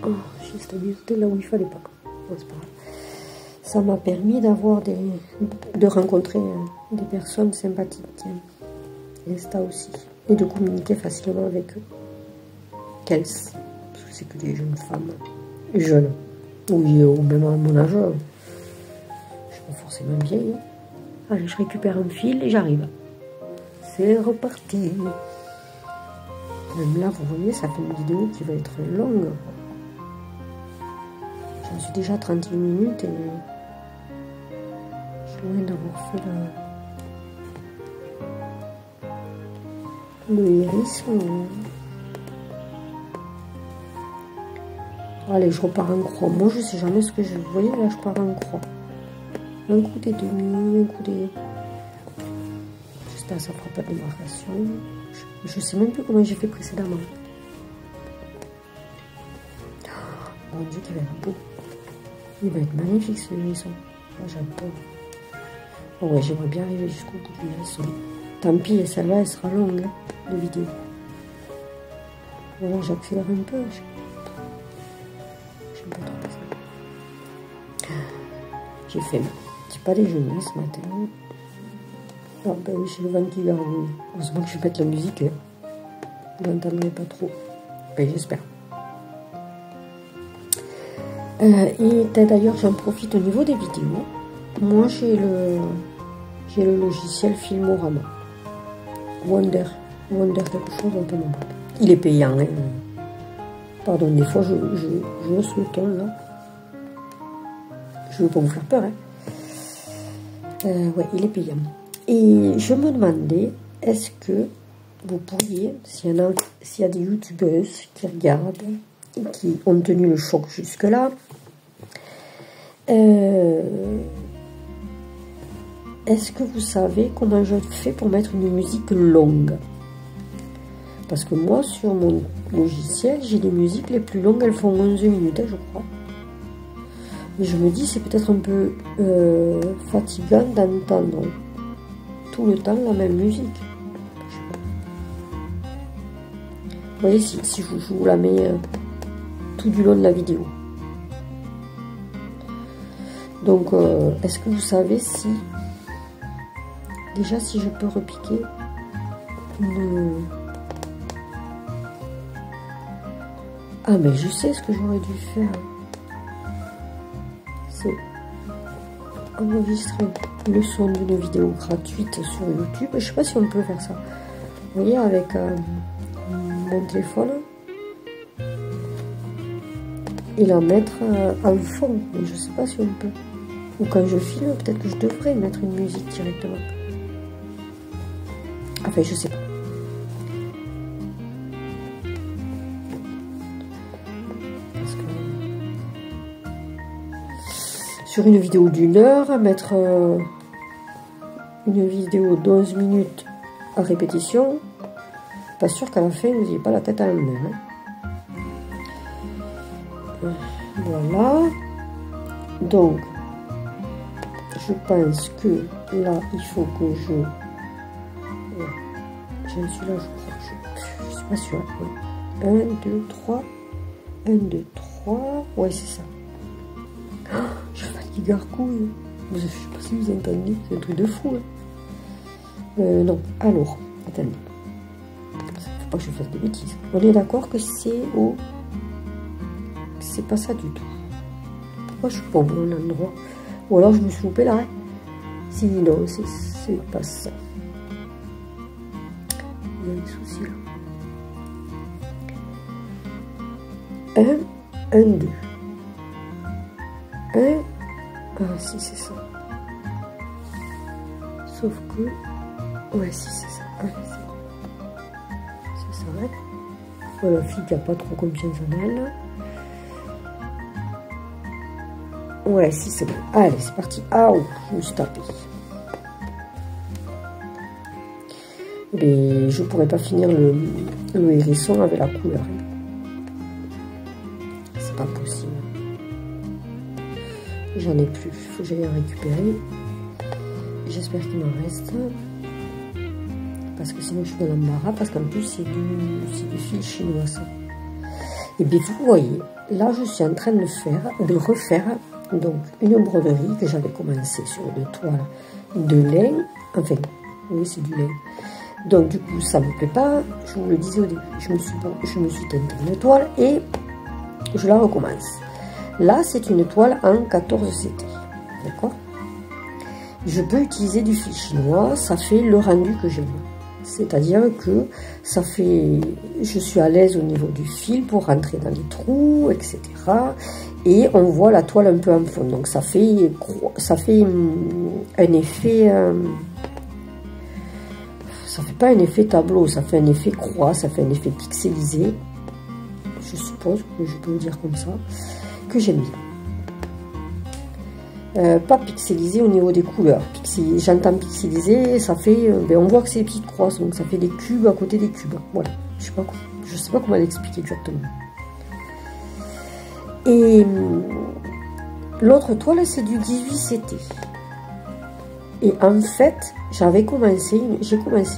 Oh, j'ai stabiloté là où il fallait pas. Bon, c'est pas grave. Ça m'a permis d'avoir de rencontrer des personnes sympathiques. Insta aussi. Et de communiquer facilement avec eux. Kels. Parce que c'est que des jeunes femmes. Jeunes. Oui, ou même à mon âge. Je suis pas forcément vieille. Allez, je récupère un fil et j'arrive. C'est reparti. Même là, vous voyez, ça fait une vidéo qui va être longue. J'en suis déjà à 31 minutes et je suis loin d'avoir fait le iris. Allez, je repars en croix. Moi, je sais jamais ce que je... Vous voyez, là, je pars en croix. Un coup des demi, un coup des... J'espère que ça ne fera pas de démarcation. Je sais même plus comment j'ai fait précédemment. Oh, mon Dieu, qu'il va être beau. Il va être magnifique, ce hérisson. Moi, j'adore. Oh, ouais, j'aimerais bien arriver jusqu'au bout du hérisson. Tant pis, celle-là, elle sera longue, hein, de vidéo. Voilà, j'accélère un peu. J'aime pas trop ça. J'ai fait un petit pas déjeuner ce matin. Ah ben oui, j'ai le vent qui gargouille. Heureusement que je vais mettre la musique. Hein. Vous n'entendrez pas trop. Ben, j'espère. Et d'ailleurs, j'en profite au niveau des vidéos. Moi, j'ai le logiciel Filmorama. Wonder quelque chose, on peut m'en parler. Il est payant. Hein. Pardon, des fois, je hausse le ton, là. Je ne veux pas vous faire peur. Hein. Ouais, il est payant. Et je me demandais, est-ce que vous pourriez, s'il y a des youtubeuses qui regardent et qui ont tenu le choc jusque-là, est-ce que vous savez comment je fais pour mettre une musique longue? Parce que moi, sur mon logiciel, j'ai des musiques les plus longues, elles font 11 minutes, hein, je crois. Et je me dis, c'est peut-être un peu fatigant d'entendre tout le temps la même musique. Vous voyez, si je vous la mets tout du long de la vidéo. Donc, est-ce que vous savez si... Déjà, si je peux repiquer une... Ah, mais je sais ce que j'aurais dû faire. C'est enregistrer le son d'une vidéo gratuite sur YouTube. Je sais pas si on peut faire ça. Vous voyez, avec mon téléphone. Et la mettre en fond. Mais je sais pas si on peut. Ou quand je filme, peut-être que je devrais mettre une musique directement. Enfin, je sais pas. Parce que sur une vidéo d'1 heure, mettre une vidéo d'11 minutes à répétition, pas sûr qu'à la fin, vous n'ayez pas la tête à l'envers. Hein. Voilà. Donc, je pense que là, il faut que je... J'en suis là, je crois. Je suis pas sûre. Ouais. 1, 2, 3. 1, 2, 3. Ouais, c'est ça. Oh, je fatigue gargouille. Je sais pas si vous entendez. C'est un truc de fou. Hein. Non. Alors, attendez. Faut pas que je fasse des bêtises. On est d'accord que c'est au... C'est pas ça du tout. fois, je suis pas au bon endroit. Ou alors, je me suis loupé là. Hein. Si, non, c'est pas ça. Il y a des soucis là. 1, 1, 2. 1. Ah, si, c'est ça. Sauf que... Ouais, si, c'est ça. Allez, c'est ça, ouais. Voilà, la fille qui n'a pas trop confiance en elle. Ouais, si, c'est bon. Allez, c'est parti. Ah, oh, je me suis tapé. Mais je pourrais pas finir le hérisson avec la couleur. C'est pas possible. J'en ai plus. Il faut que j'aille en récupérer. J'espère qu'il m'en reste. Parce que sinon je suis dans l'embarras. Parce qu'en plus c'est du fil chinois ça. Et bien vous voyez, là je suis en train de refaire donc une broderie que j'avais commencé sur une toile de lin. Enfin, oui c'est du lin. Donc du coup ça me plaît pas. Je vous le disais au début. Je me suis teintée une toile et je la recommence. Là c'est une toile en 14 CT. D'accord? Je peux utiliser du fil chinois, ça fait le rendu que j'aime. C'est-à-dire que ça fait, je suis à l'aise au niveau du fil pour rentrer dans les trous, etc. Et on voit la toile un peu en fond. Donc ça fait un effet, ça fait pas un effet tableau, ça fait un effet croix, ça fait un effet pixelisé. Je suppose que je peux le dire comme ça, que j'aime bien. Pas pixelisé au niveau des couleurs. J'entends pixelisé, ça fait, on voit que c'est des petites croix, donc ça fait des cubes à côté des cubes. Voilà, je sais pas comment l'expliquer exactement. Et l'autre toile, c'est du 18 CT. Et en fait, j'ai commencé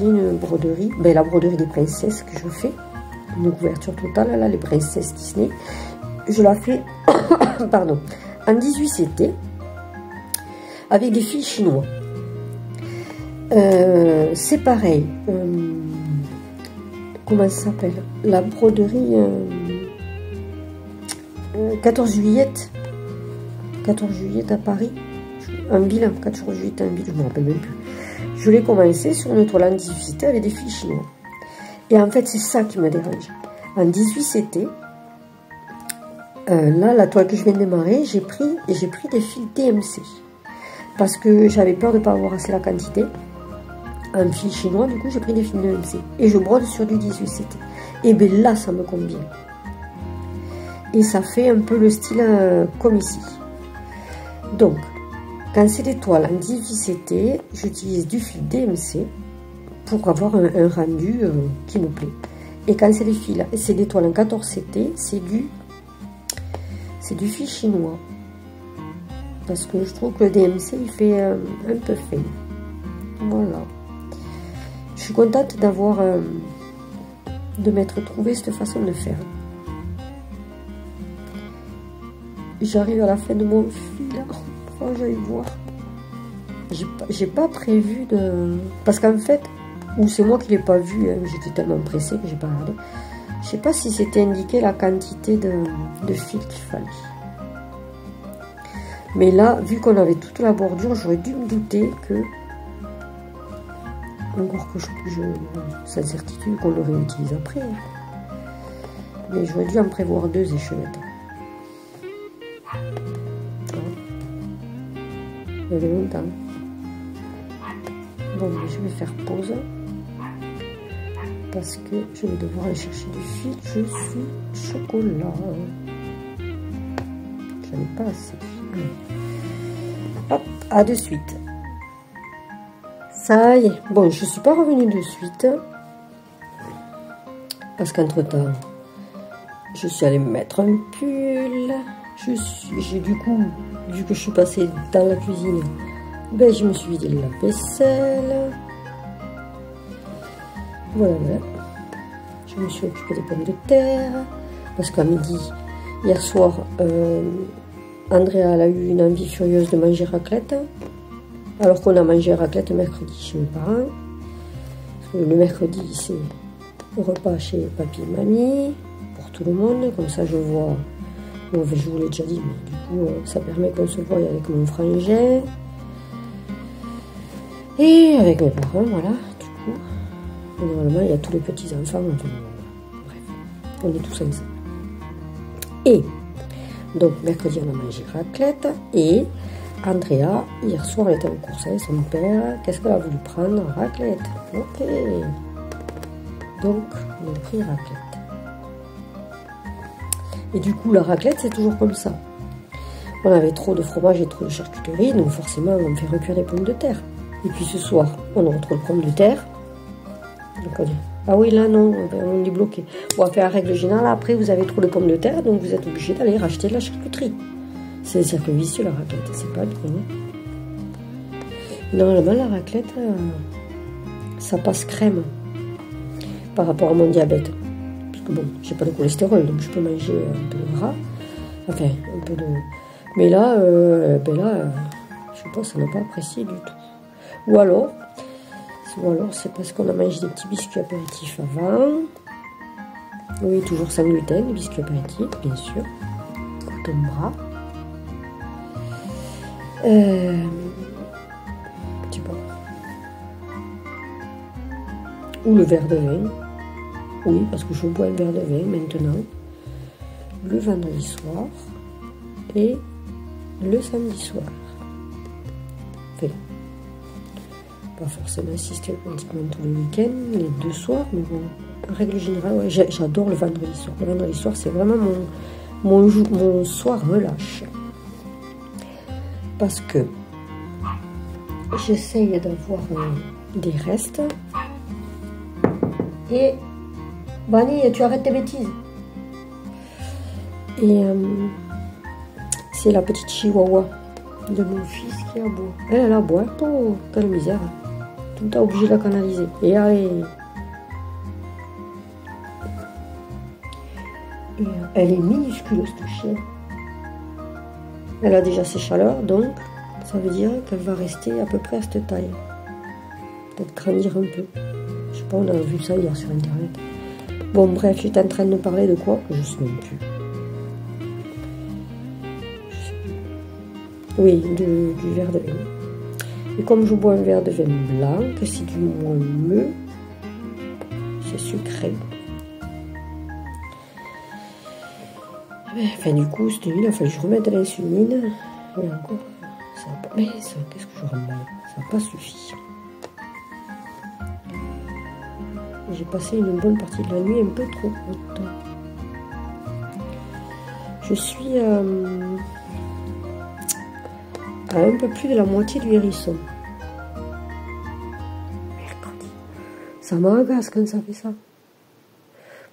une broderie, la broderie des princesses que je fais, une couverture totale, là, les princesses Disney. Je la fais, pardon, en 18 CT. Avec des fils chinois. C'est pareil. Comment ça s'appelle? La broderie 14 juillet. 14 juillet à Paris. Un bilan. 14 juillet un bilan. Je ne me rappelle même plus. Je l'ai commencé sur une toile en 18 avec des fils chinois. Et en fait, c'est ça qui me dérange. En 18 CT, là, la toile que je viens de démarrer, j'ai pris des fils DMC. Parce que j'avais peur de ne pas avoir assez la quantité. Un fil chinois, du coup, j'ai pris des fils DMC. Et je brode sur du 18 CT. Et bien là, ça me convient. Et ça fait un peu le style comme ici. Donc, quand c'est des toiles en 18 CT, j'utilise du fil DMC pour avoir un rendu qui me plaît. Et quand c'est des toiles en 14 CT, c'est du fil chinois. Parce que je trouve que le DMC, il fait un peu fin. Voilà. Je suis contente de m'être trouvé cette façon de faire. J'arrive à la fin de mon fil. Oh, j'allais voir. J'ai pas prévu de... Parce qu'en fait, ou c'est moi qui l'ai pas vu, hein, j'étais tellement pressée que j'ai pas regardé. Je sais pas si c'était indiqué la quantité de fil qu'il fallait. Mais là, vu qu'on avait toute la bordure, j'aurais dû me douter que... Encore que sans certitude qu'on le réutilise après. Mais j'aurais dû en prévoir 2 échelettes. Il y avait longtemps. Bon, je vais faire pause. Parce que je vais devoir aller chercher du fil. Je suis chocolat. J'en ai pas assez. Hop, à de suite. Ça y est. Bon, je suis pas revenue de suite. Parce qu'entre temps, je suis allée me mettre un pull. J'ai du coup, vu que je suis passée dans la cuisine, ben je me suis vidé la vaisselle. Voilà, voilà. Je me suis occupée des pommes de terre. Parce qu'à midi, hier soir, Andrea elle a eu une envie furieuse de manger raclette. Alors qu'on a mangé raclette mercredi chez mes parents. Parce que le mercredi, c'est au repas chez papy et mamie. Pour tout le monde. Comme ça, je vois Bon, je vous l'ai déjà dit, mais du coup, ça permet qu'on se voie avec mon frangin. Et avec mes parents, voilà, du coup. Et normalement, il y a tous les petits-enfants. Enfin, bref, on est tous ensemble. Et, donc, mercredi, on a mangé raclette. Et Andrea, hier soir, elle était en course avec son père. Qu'est-ce qu'elle a voulu prendre? Raclette. Ok. Donc, on a pris raclette. Et du coup, la raclette, c'est toujours comme ça. On avait trop de fromage et trop de charcuterie, donc forcément, on fait recuire des pommes de terre. Et puis ce soir, on aura trop de pommes de terre. Donc on dit, ah oui, là non, on est bloqué. Bon, faire la règle générale, après, vous avez trop de pommes de terre, donc vous êtes obligé d'aller racheter de la charcuterie. C'est un cercle vicieux, la raclette, c'est pas bien. Normalement, la raclette, ça passe crème par rapport à mon diabète. Parce que bon, j'ai pas de cholestérol, donc je peux manger un peu de gras. Enfin, un peu de... Mais là, je sais pas, ça n'a pas apprécié du tout. Ou alors c'est parce qu'on a mangé des petits biscuits apéritifs avant. Oui, toujours sans gluten, les biscuits apéritifs, bien sûr. Coton bras. Je sais pas. Ou le verre de vin. Oui, parce que je bois un verre de vin maintenant. Le vendredi soir. Et le samedi soir. Enfin, pas forcément systématiquement tous les week-ends, les 2 soirs, mais bon, en règle générale, ouais, j'adore le vendredi soir. Le vendredi soir, c'est vraiment mon soir relâche. Parce que j'essaye d'avoir des restes. Et, Bani, tu arrêtes tes bêtises. Et c'est la petite chihuahua de mon fils qui aboie. Elle aboie, oh, quelle misère. Tout le temps obligé de la canaliser. Et elle est minuscule, cette chienne. Elle a déjà ses chaleurs, donc ça veut dire qu'elle va rester à peu près à cette taille. Peut-être grandir un peu. Je sais pas, on a vu ça hier sur internet. Bon, bref, j'étais en train de parler de quoi? Je sais même plus. Oui, du verre de vin. Et comme je bois un verre de vin blanc, que c'est du moins mieux, c'est sucré. Enfin, du coup, cette nuit, il a fallu que je remette de l'insuline. Et encore, ça n'a pas... Mais qu'est-ce que je remets? Ça n'a pas suffi. J'ai passé une bonne partie de la nuit un peu trop haute. Je suis à un peu plus de la moitié du hérisson. Mercredi. Ça m'agace quand ça fait ça. Vous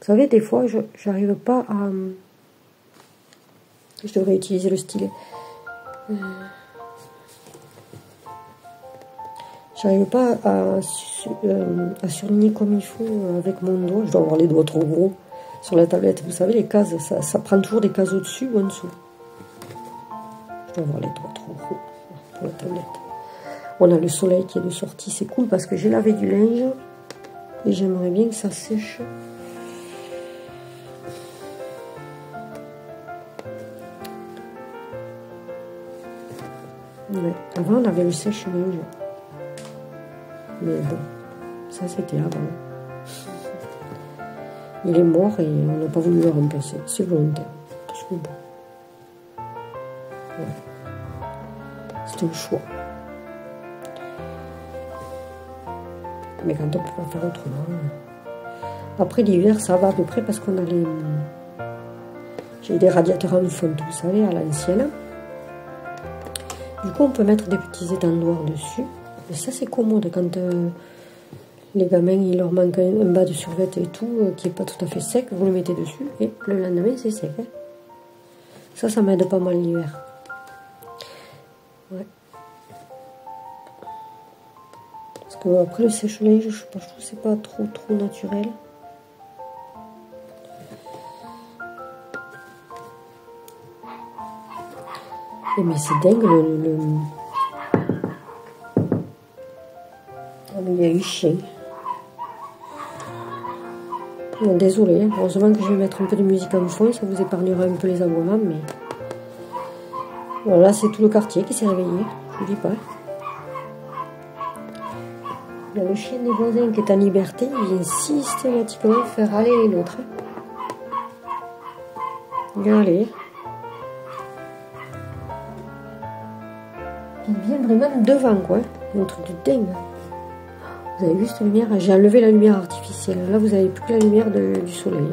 savez, des fois, je n'arrive pas à... Je devrais utiliser le stylet. J'arrive pas à surligner comme il faut avec mon doigt. Je dois avoir les doigts trop gros sur la tablette. Vous savez, les cases, ça prend toujours des cases au-dessus ou en dessous. Je dois avoir les doigts trop gros pour la tablette. On a le soleil qui est de sortie, c'est cool parce que j'ai lavé du linge et j'aimerais bien que ça sèche. Ouais. Avant, on avait le sèche-linge. Mais bon, ça c'était avant. Il est mort et on n'a pas voulu le remplacer. C'est volontaire. Parce que bon. Ouais. C'est un choix. Mais quand on ne peut pas faire autrement. Après l'hiver, ça va à peu près parce qu'on a les... J'ai des radiateurs en fonte, vous savez, à l'ancienne. Du coup, on peut mettre des petits étendoirs dessus. Et ça, c'est commode quand les gamins, il leur manque un bas de survêt et tout, qui n'est pas tout à fait sec. Vous le mettez dessus et le lendemain, c'est sec. Hein. Ça m'aide pas mal l'hiver. Ouais. Parce que après le sèche-linge, je trouve que c'est pas trop naturel. Et mais c'est dingue Ah mais il y a eu chien. Désolée, heureusement que je vais mettre un peu de musique en fond, ça vous épargnera un peu les aboiements, mais... Voilà, c'est tout le quartier qui s'est réveillé, je vous dis pas. Il y a le chien des voisins qui est en liberté, il vient systématiquement faire râler les nôtres. Regardez. Il vient vraiment devant, quoi. Un truc de dingue. Vous avez vu cette lumière? J'ai enlevé la lumière artificielle. Là, vous n'avez plus que la lumière du soleil.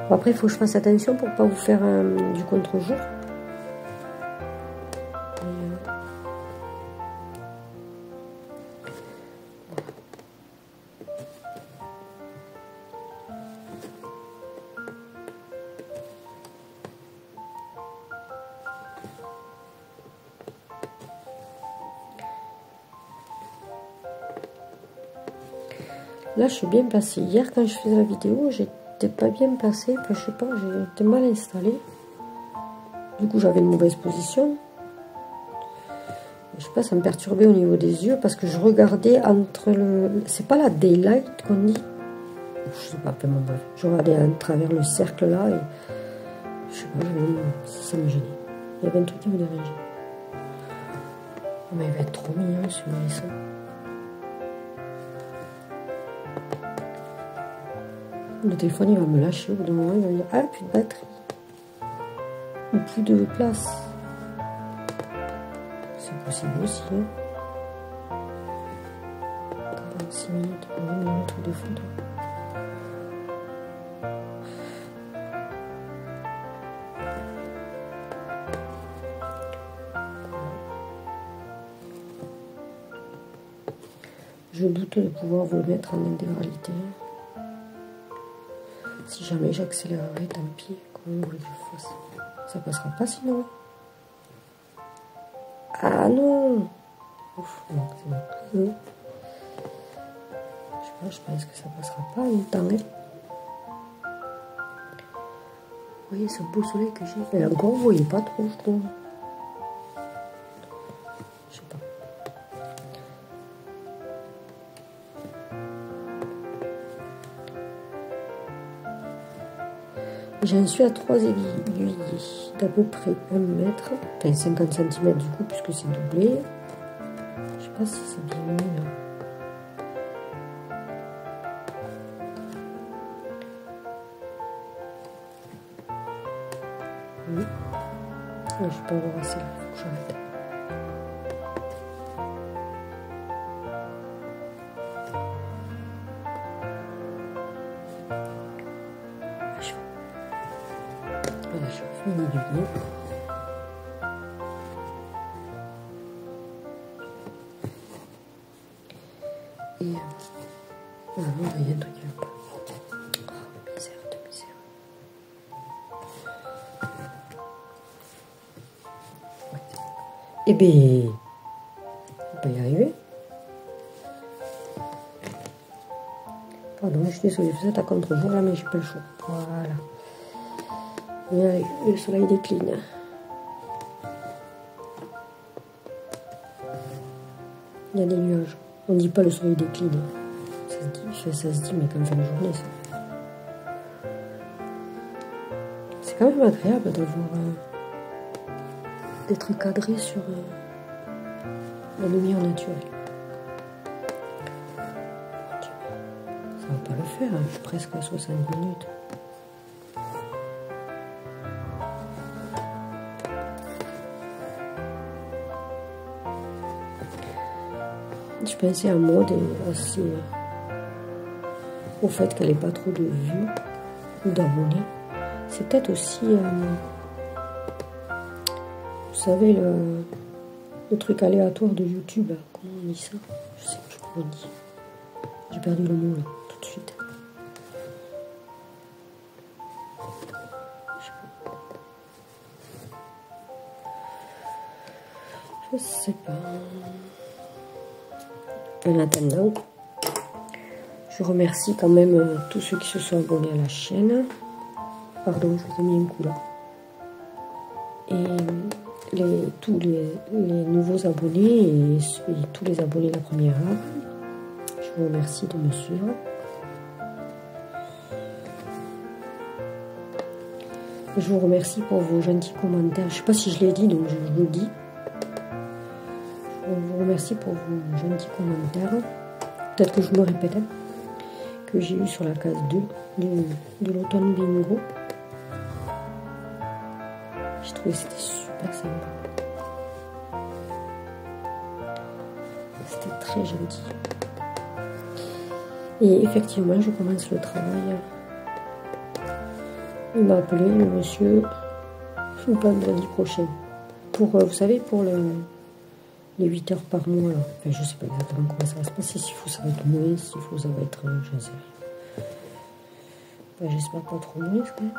Bon, après, il faut que je fasse attention pour ne pas vous faire du contre-jour. Là, je suis bien placée. Hier, quand je faisais la vidéo, j'étais pas bien placée. Enfin, je sais pas, j'étais mal installée. Du coup, j'avais une mauvaise position. Je sais pas, ça me perturbait au niveau des yeux parce que je regardais entre le... C'est pas la daylight qu'on dit? Je sais pas, mon bref. Je regardais à travers le cercle là et... Je sais pas, ça me gênait. Il y avait un truc qui me dérangeait. Mais il va être trop mignon, ce mélisson. Le téléphone il va me lâcher au bout d'un moment, il va me dire ah plus de batterie ou plus de place. C'est possible aussi. Hein. 46 minutes pour 20 minutes de photo. Je doute de pouvoir vous le mettre en intégralité. Si jamais j'accélérerai, tant pis, comment vous voulez que je fasse? Ça passera pas sinon. Ah non! Ouf, non, c'est bon. Je sais pas, je pense que ça passera pas en temps. Hein. Vous voyez ce beau soleil que j'ai? Et encore, vous voyez pas trop, je trouve. Je sais pas. J'en suis à 3 aiguilles d'à peu près 1 mètre, enfin 50 cm du coup, puisque c'est doublé. Je sais pas si c'est bien mis là. Oui. Je vais pas avoir assez là, faut que j'arrête. Voilà, je finis d'aiguiller. Et voilà, il y a un truc qui va pas. Oh, misère de misère. Ouais. Eh bien, on va y arriver. Pardon, je suis désolée, vous êtes à contre-jour là, mais j'ai pas le choix. Voilà. Et le soleil décline. Il y a des nuages. On ne dit pas le soleil décline. Ça se dit, mais comme fin de journée, ça. C'est quand même agréable d'avoir d'être cadré sur la lumière naturelle. Ça va pas le faire, hein. Je suis presque à 60 minutes. Je pensais à mode et aussi au fait qu'elle n'ait pas trop de vues ou d'abonnés. C'est peut-être aussi, vous savez, le truc aléatoire de YouTube. Comment on dit ça? Je sais plus comment on dit. J'ai perdu le mot là, tout de suite. Je sais pas. En attendant, je remercie quand même tous ceux qui se sont abonnés à la chaîne. Pardon, je vous ai mis un coup là. Et tous les nouveaux abonnés et tous les abonnés de la première heure. Je vous remercie de me suivre. Je vous remercie pour vos gentils commentaires. Je ne sais pas si je l'ai dit, donc je vous le dis. Je vous remercie pour vos gentils commentaires. Peut-être que je me répète, hein, que j'ai eu sur la case 2 de l'automne bingo. J'ai trouvé que c'était super sympa. C'était très gentil. Et effectivement, je commence le travail. Il m'a appelé, le monsieur, vendredi prochain. Pour, vous savez, pour les 8 heures par mois. Là. Enfin, je ne sais pas exactement comment ça va se passer. S'il faut, ça va être moins. S'il faut, ça va être... je ne sais rien. Enfin, j'espère pas trop moins, quand même.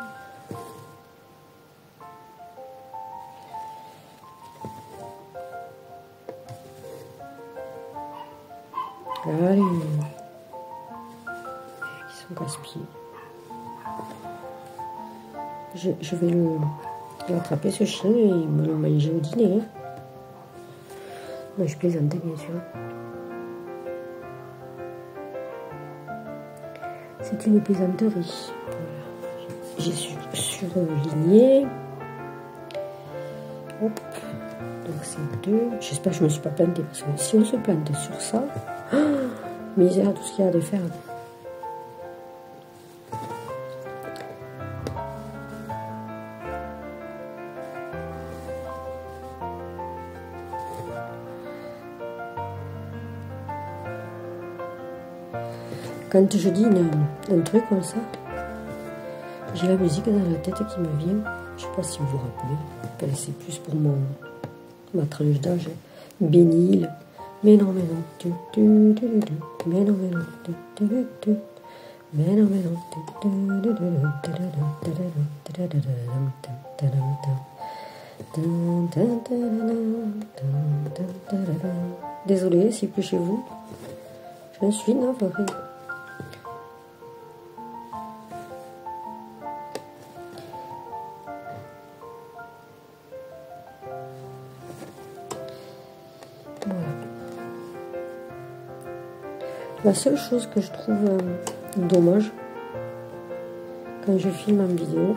Allez, ils sont casse-pieds. Je vais l'attraper ce chien et me le manger au dîner. Hein. Moi, je plaisantais bien sûr. C'est une plaisanterie. Voilà. J'ai surligné. Hop. Donc c'est 2. J'espère que je ne me suis pas plantée parce que si on se plante sur ça, misère, tout ce qu'il y a à faire. Quand je dis un truc comme ça, j'ai la musique dans la tête qui me vient. Je ne sais pas si vous vous rappelez. C'est plus pour ma tranche d'âge. Bénil. Mais non, mais non. Mais non, mais non. Mais non, mais non. Désolée si plus chez vous. Je suis navrée. Voilà. La seule chose que je trouve dommage quand je filme en vidéo,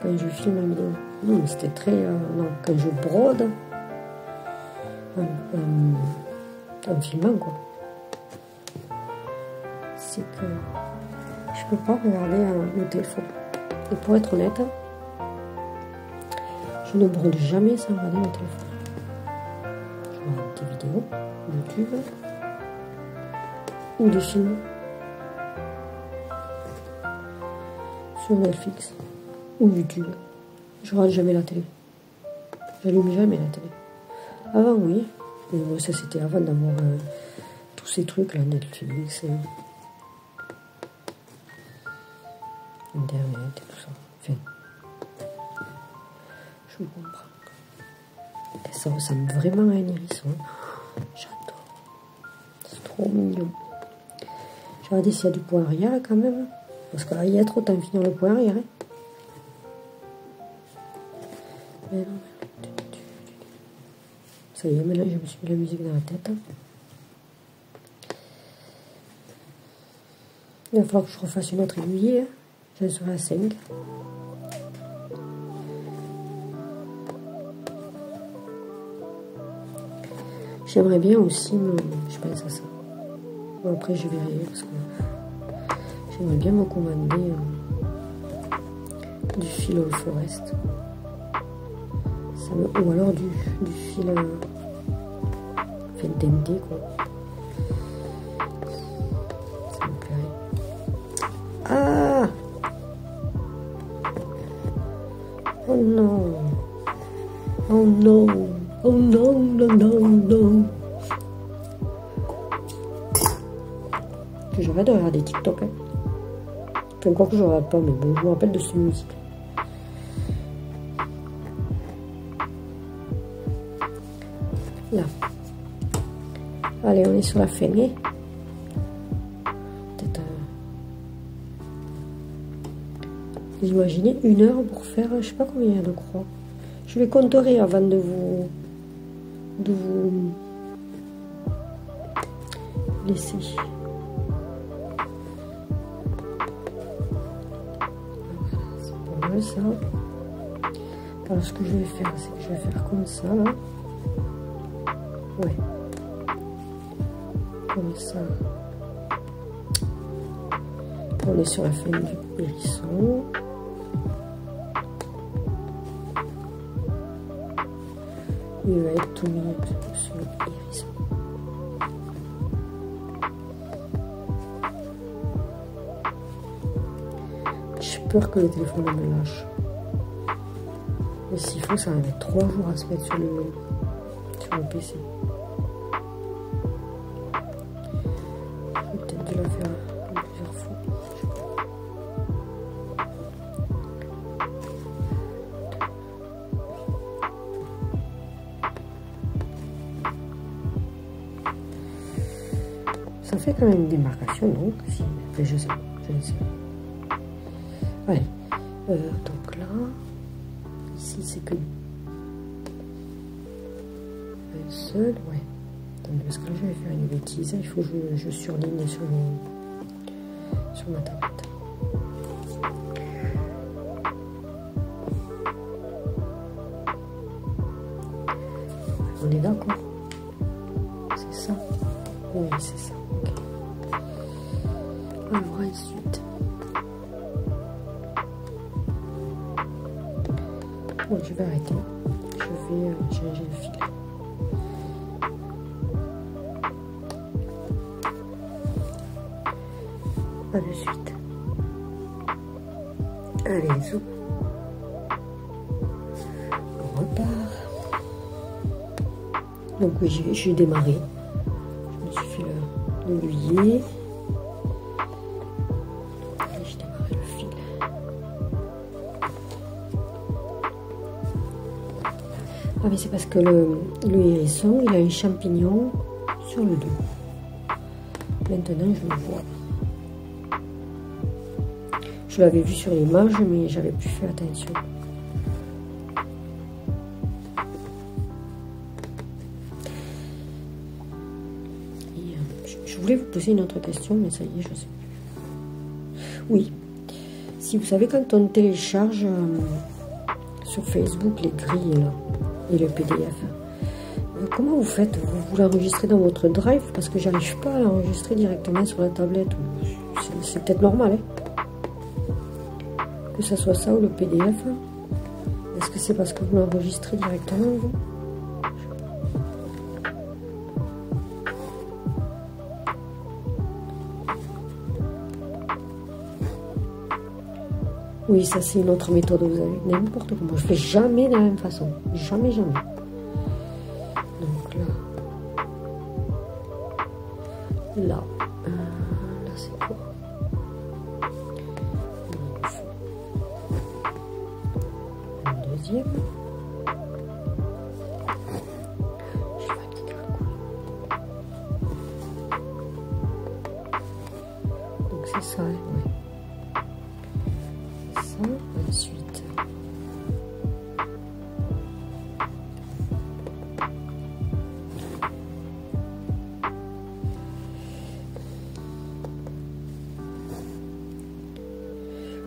non mais c'était très, non, quand je brode en filmant quoi, c'est que je peux pas regarder le téléphone. Et pour être honnête, je ne brode jamais sans regarder mon téléphone. Je regarde des vidéos, YouTube, ou des films sur Netflix ou YouTube. Je regarde jamais la télé. J'allume jamais la télé. Avant, oui. Mais moi, ça c'était avant d'avoir tous ces trucs là, Netflix, Internet et tout ça. Enfin, je vous comprends. Et ça ressemble vraiment à un hérisson. J'adore. C'est trop mignon. Je vais regarder s'il y a du poirier là quand même. Parce qu'il y a trop temps de finir le poirier. Hein. Mais non, mais non. Ça y est, maintenant je me suis mis la musique dans la tête. Il va falloir que je refasse une autre aiguille. Hein. J'en serai à 5. J'aimerais bien aussi, je pense à ça. Bon, après je verrai parce que j'aimerais bien me commander du fil All Forest. Ou alors du fil denté quoi. Ça me plairait. Ah! Oh non! Oh non! Oh non, non, non, non! J'arrête de regarder TikTok. Hein. Enfin, encore que je ne regarde pas, mais bon, je me rappelle de cette musique. Là. Allez, on est sur la fin. Hein. Peut-être. Vous imaginez 1 heure pour faire, je sais pas combien il y a de croix. Je les compterai avant de vous laisser. mal ça. Alors ce que je vais faire, c'est que je vais faire comme ça là. Ouais. Comme ça. On est sur la fin du hérisson. Il va être tout mis sur le hérisson. J'ai peur que le téléphone me lâche. Mais s'il faut, ça va mettre 3 jours à se mettre sur le PC. Je vais peut-être dû la faire plusieurs fois. Ça fait quand même une démarcation, donc si, mais je sais, je ne sais. Allez, donc là, ici c'est que un seul, ouais. Attendez, parce que là je vais faire une bêtise, il faut que je surligne sur ma tablette. On est d'accord? C'est ça? Oui, c'est ça. Okay. Alors ensuite, bon, je vais arrêter. Je vais changer le fil. Pas de suite. Allez, zoom. On repart. Donc oui, j'ai démarré. Je me suis fait l'aiguiller. Et j'ai démarré le fil. Ah mais c'est parce que le hérisson, il a un champignon sur le dos. Maintenant, je le vois. Je l'avais vu sur l'image, mais j'avais plus fait attention. Et, je voulais vous poser une autre question, mais ça y est, je sais plus. Oui, si vous savez, quand on télécharge sur Facebook les grilles là, et le PDF, comment vous faites? Vous l'enregistrez dans votre drive? Parce que j'arrive pas à l'enregistrer directement sur la tablette. C'est peut-être normal, hein? Que ça soit ça ou le PDF. Est-ce que c'est parce que vous l'enregistrez directement, vous? Oui, ça c'est une autre méthode, vous avez n'importe comment. Je fais jamais de la même façon. Jamais, jamais. Donc là. Là. Là c'est quoi? Deuxième. Je vais fatiguer le coup. Donc c'est ça, oui. Ça, ensuite.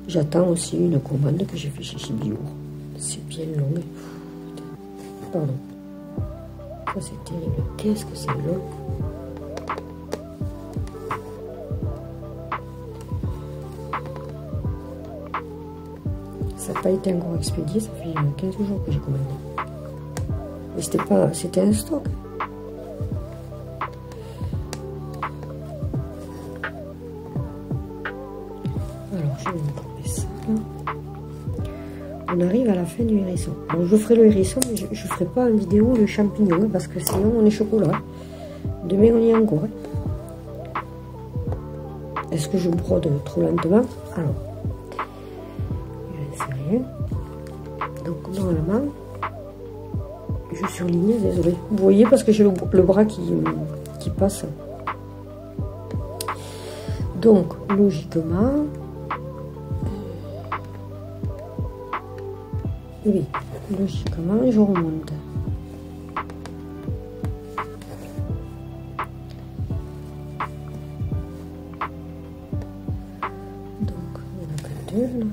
J'attends aussi une commande que j'ai fait chez Chibiour. C'est bien long. Pardon. Ça c'est terrible. Qu'est-ce que c'est long. Ça n'a pas été encore expédié. Ça fait 15 jours que j'ai commandé. Mais c'était un stock. Alors je vais vous couper ça là. On arrive à la fin du hérisson. Donc je ferai le hérisson, mais je ne ferai pas en vidéo le champignon, hein, parce que sinon on est chocolat. Demain on y est encore. Hein. Est-ce que je brode trop lentement? Alors, je ne sais rien. Donc normalement, je surligne, désolé. Vous voyez, parce que j'ai le bras qui passe. Donc logiquement, oui, logiquement, je remonte. Donc, il n'y en a que deux là.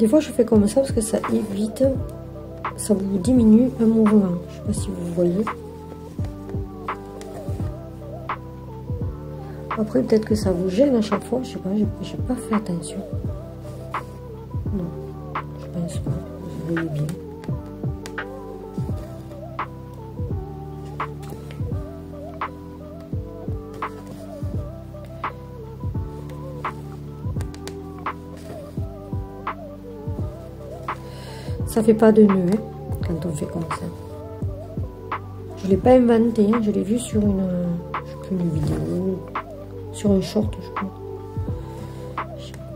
Des fois, je fais comme ça parce que ça évite, ça vous diminue un mouvement. Je sais pas si vous voyez. Après, peut-être que ça vous gêne à chaque fois. Je sais pas, j'ai pas fait attention. Non, je pense pas. Vous voyez bien. Ça fait pas de nœud hein, quand on fait comme ça. Je l'ai pas inventé, hein, je l'ai vu sur une, je sais plus, une vidéo, sur un short, je crois.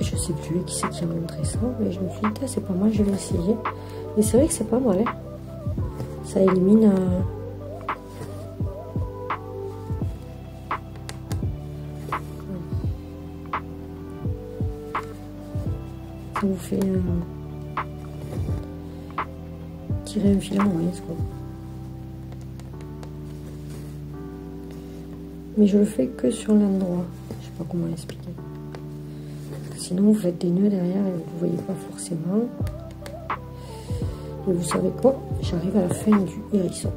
Je sais plus qui c'est qui a montré ça, mais je me suis dit c'est pas mal, je vais essayer. Et c'est vrai que c'est pas mal, hein. Ça élimine. Ça vous fait tirer un fil en moins, quoi. Mais je le fais que sur l'endroit. Je sais pas comment expliquer. Parce que sinon vous faites des nœuds derrière et vous voyez pas forcément. Et vous savez quoi? J'arrive à la fin du hérisson.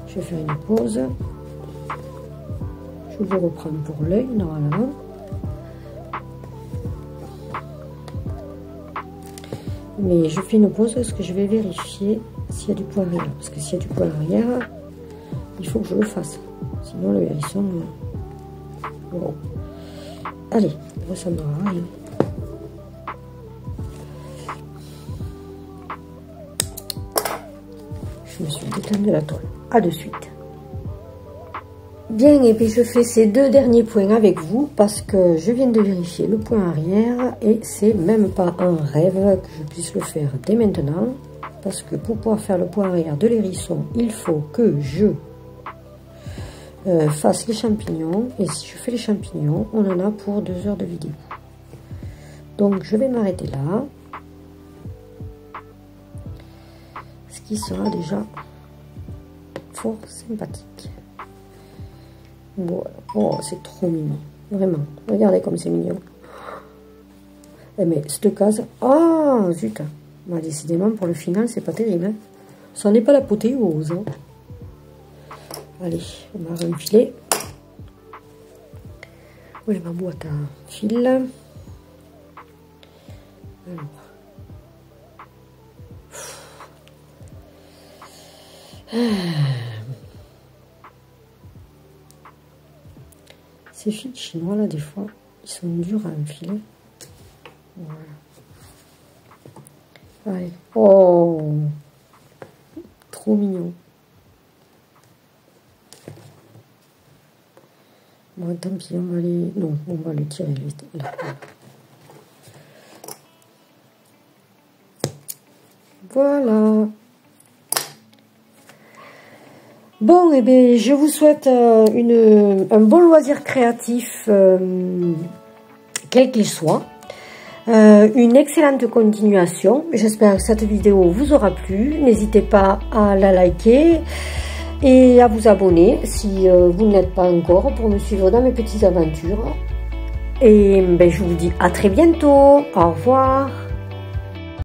Je vais faire une pause. Je vous reprends pour l'œil normalement. Mais je fais une pause parce que je vais vérifier s'il y a du point arrière. Parce que s'il y a du point arrière, il faut que je le fasse. Sinon le hérisson... Bon. Allez, il ressemblera à rien. Je me suis détendu la toile. À de suite. Bien, et puis je fais ces deux derniers points avec vous parce que je viens de vérifier le point arrière et c'est même pas un rêve que je puisse le faire dès maintenant parce que pour pouvoir faire le point arrière de l'hérisson, il faut que je fasse les champignons et si je fais les champignons, on en a pour 2 heures de vidéo. Donc je vais m'arrêter là. Ce qui sera déjà fort sympathique. Voilà. Oh, c'est trop mignon. Vraiment. Regardez comme c'est mignon. Eh mais cette case... Oh, zut. Bah, décidément, pour le final, c'est pas terrible. Hein. Ça n'est pas l'apothéose. Hein. Allez, on va renfiler. Où est ma boîte à fil? Alors. Ces fils chinois là, des fois, ils sont durs à enfiler. Voilà. Allez. Oh, trop mignon. Bon, tant pis, on va les... Non, on va le tirer là. Voilà. Bon, eh bien, je vous souhaite un bon loisir créatif, quel qu'il soit. Une excellente continuation. J'espère que cette vidéo vous aura plu. N'hésitez pas à la liker et à vous abonner si vous ne l'êtes pas encore pour me suivre dans mes petites aventures. Et ben, je vous dis à très bientôt. Au revoir.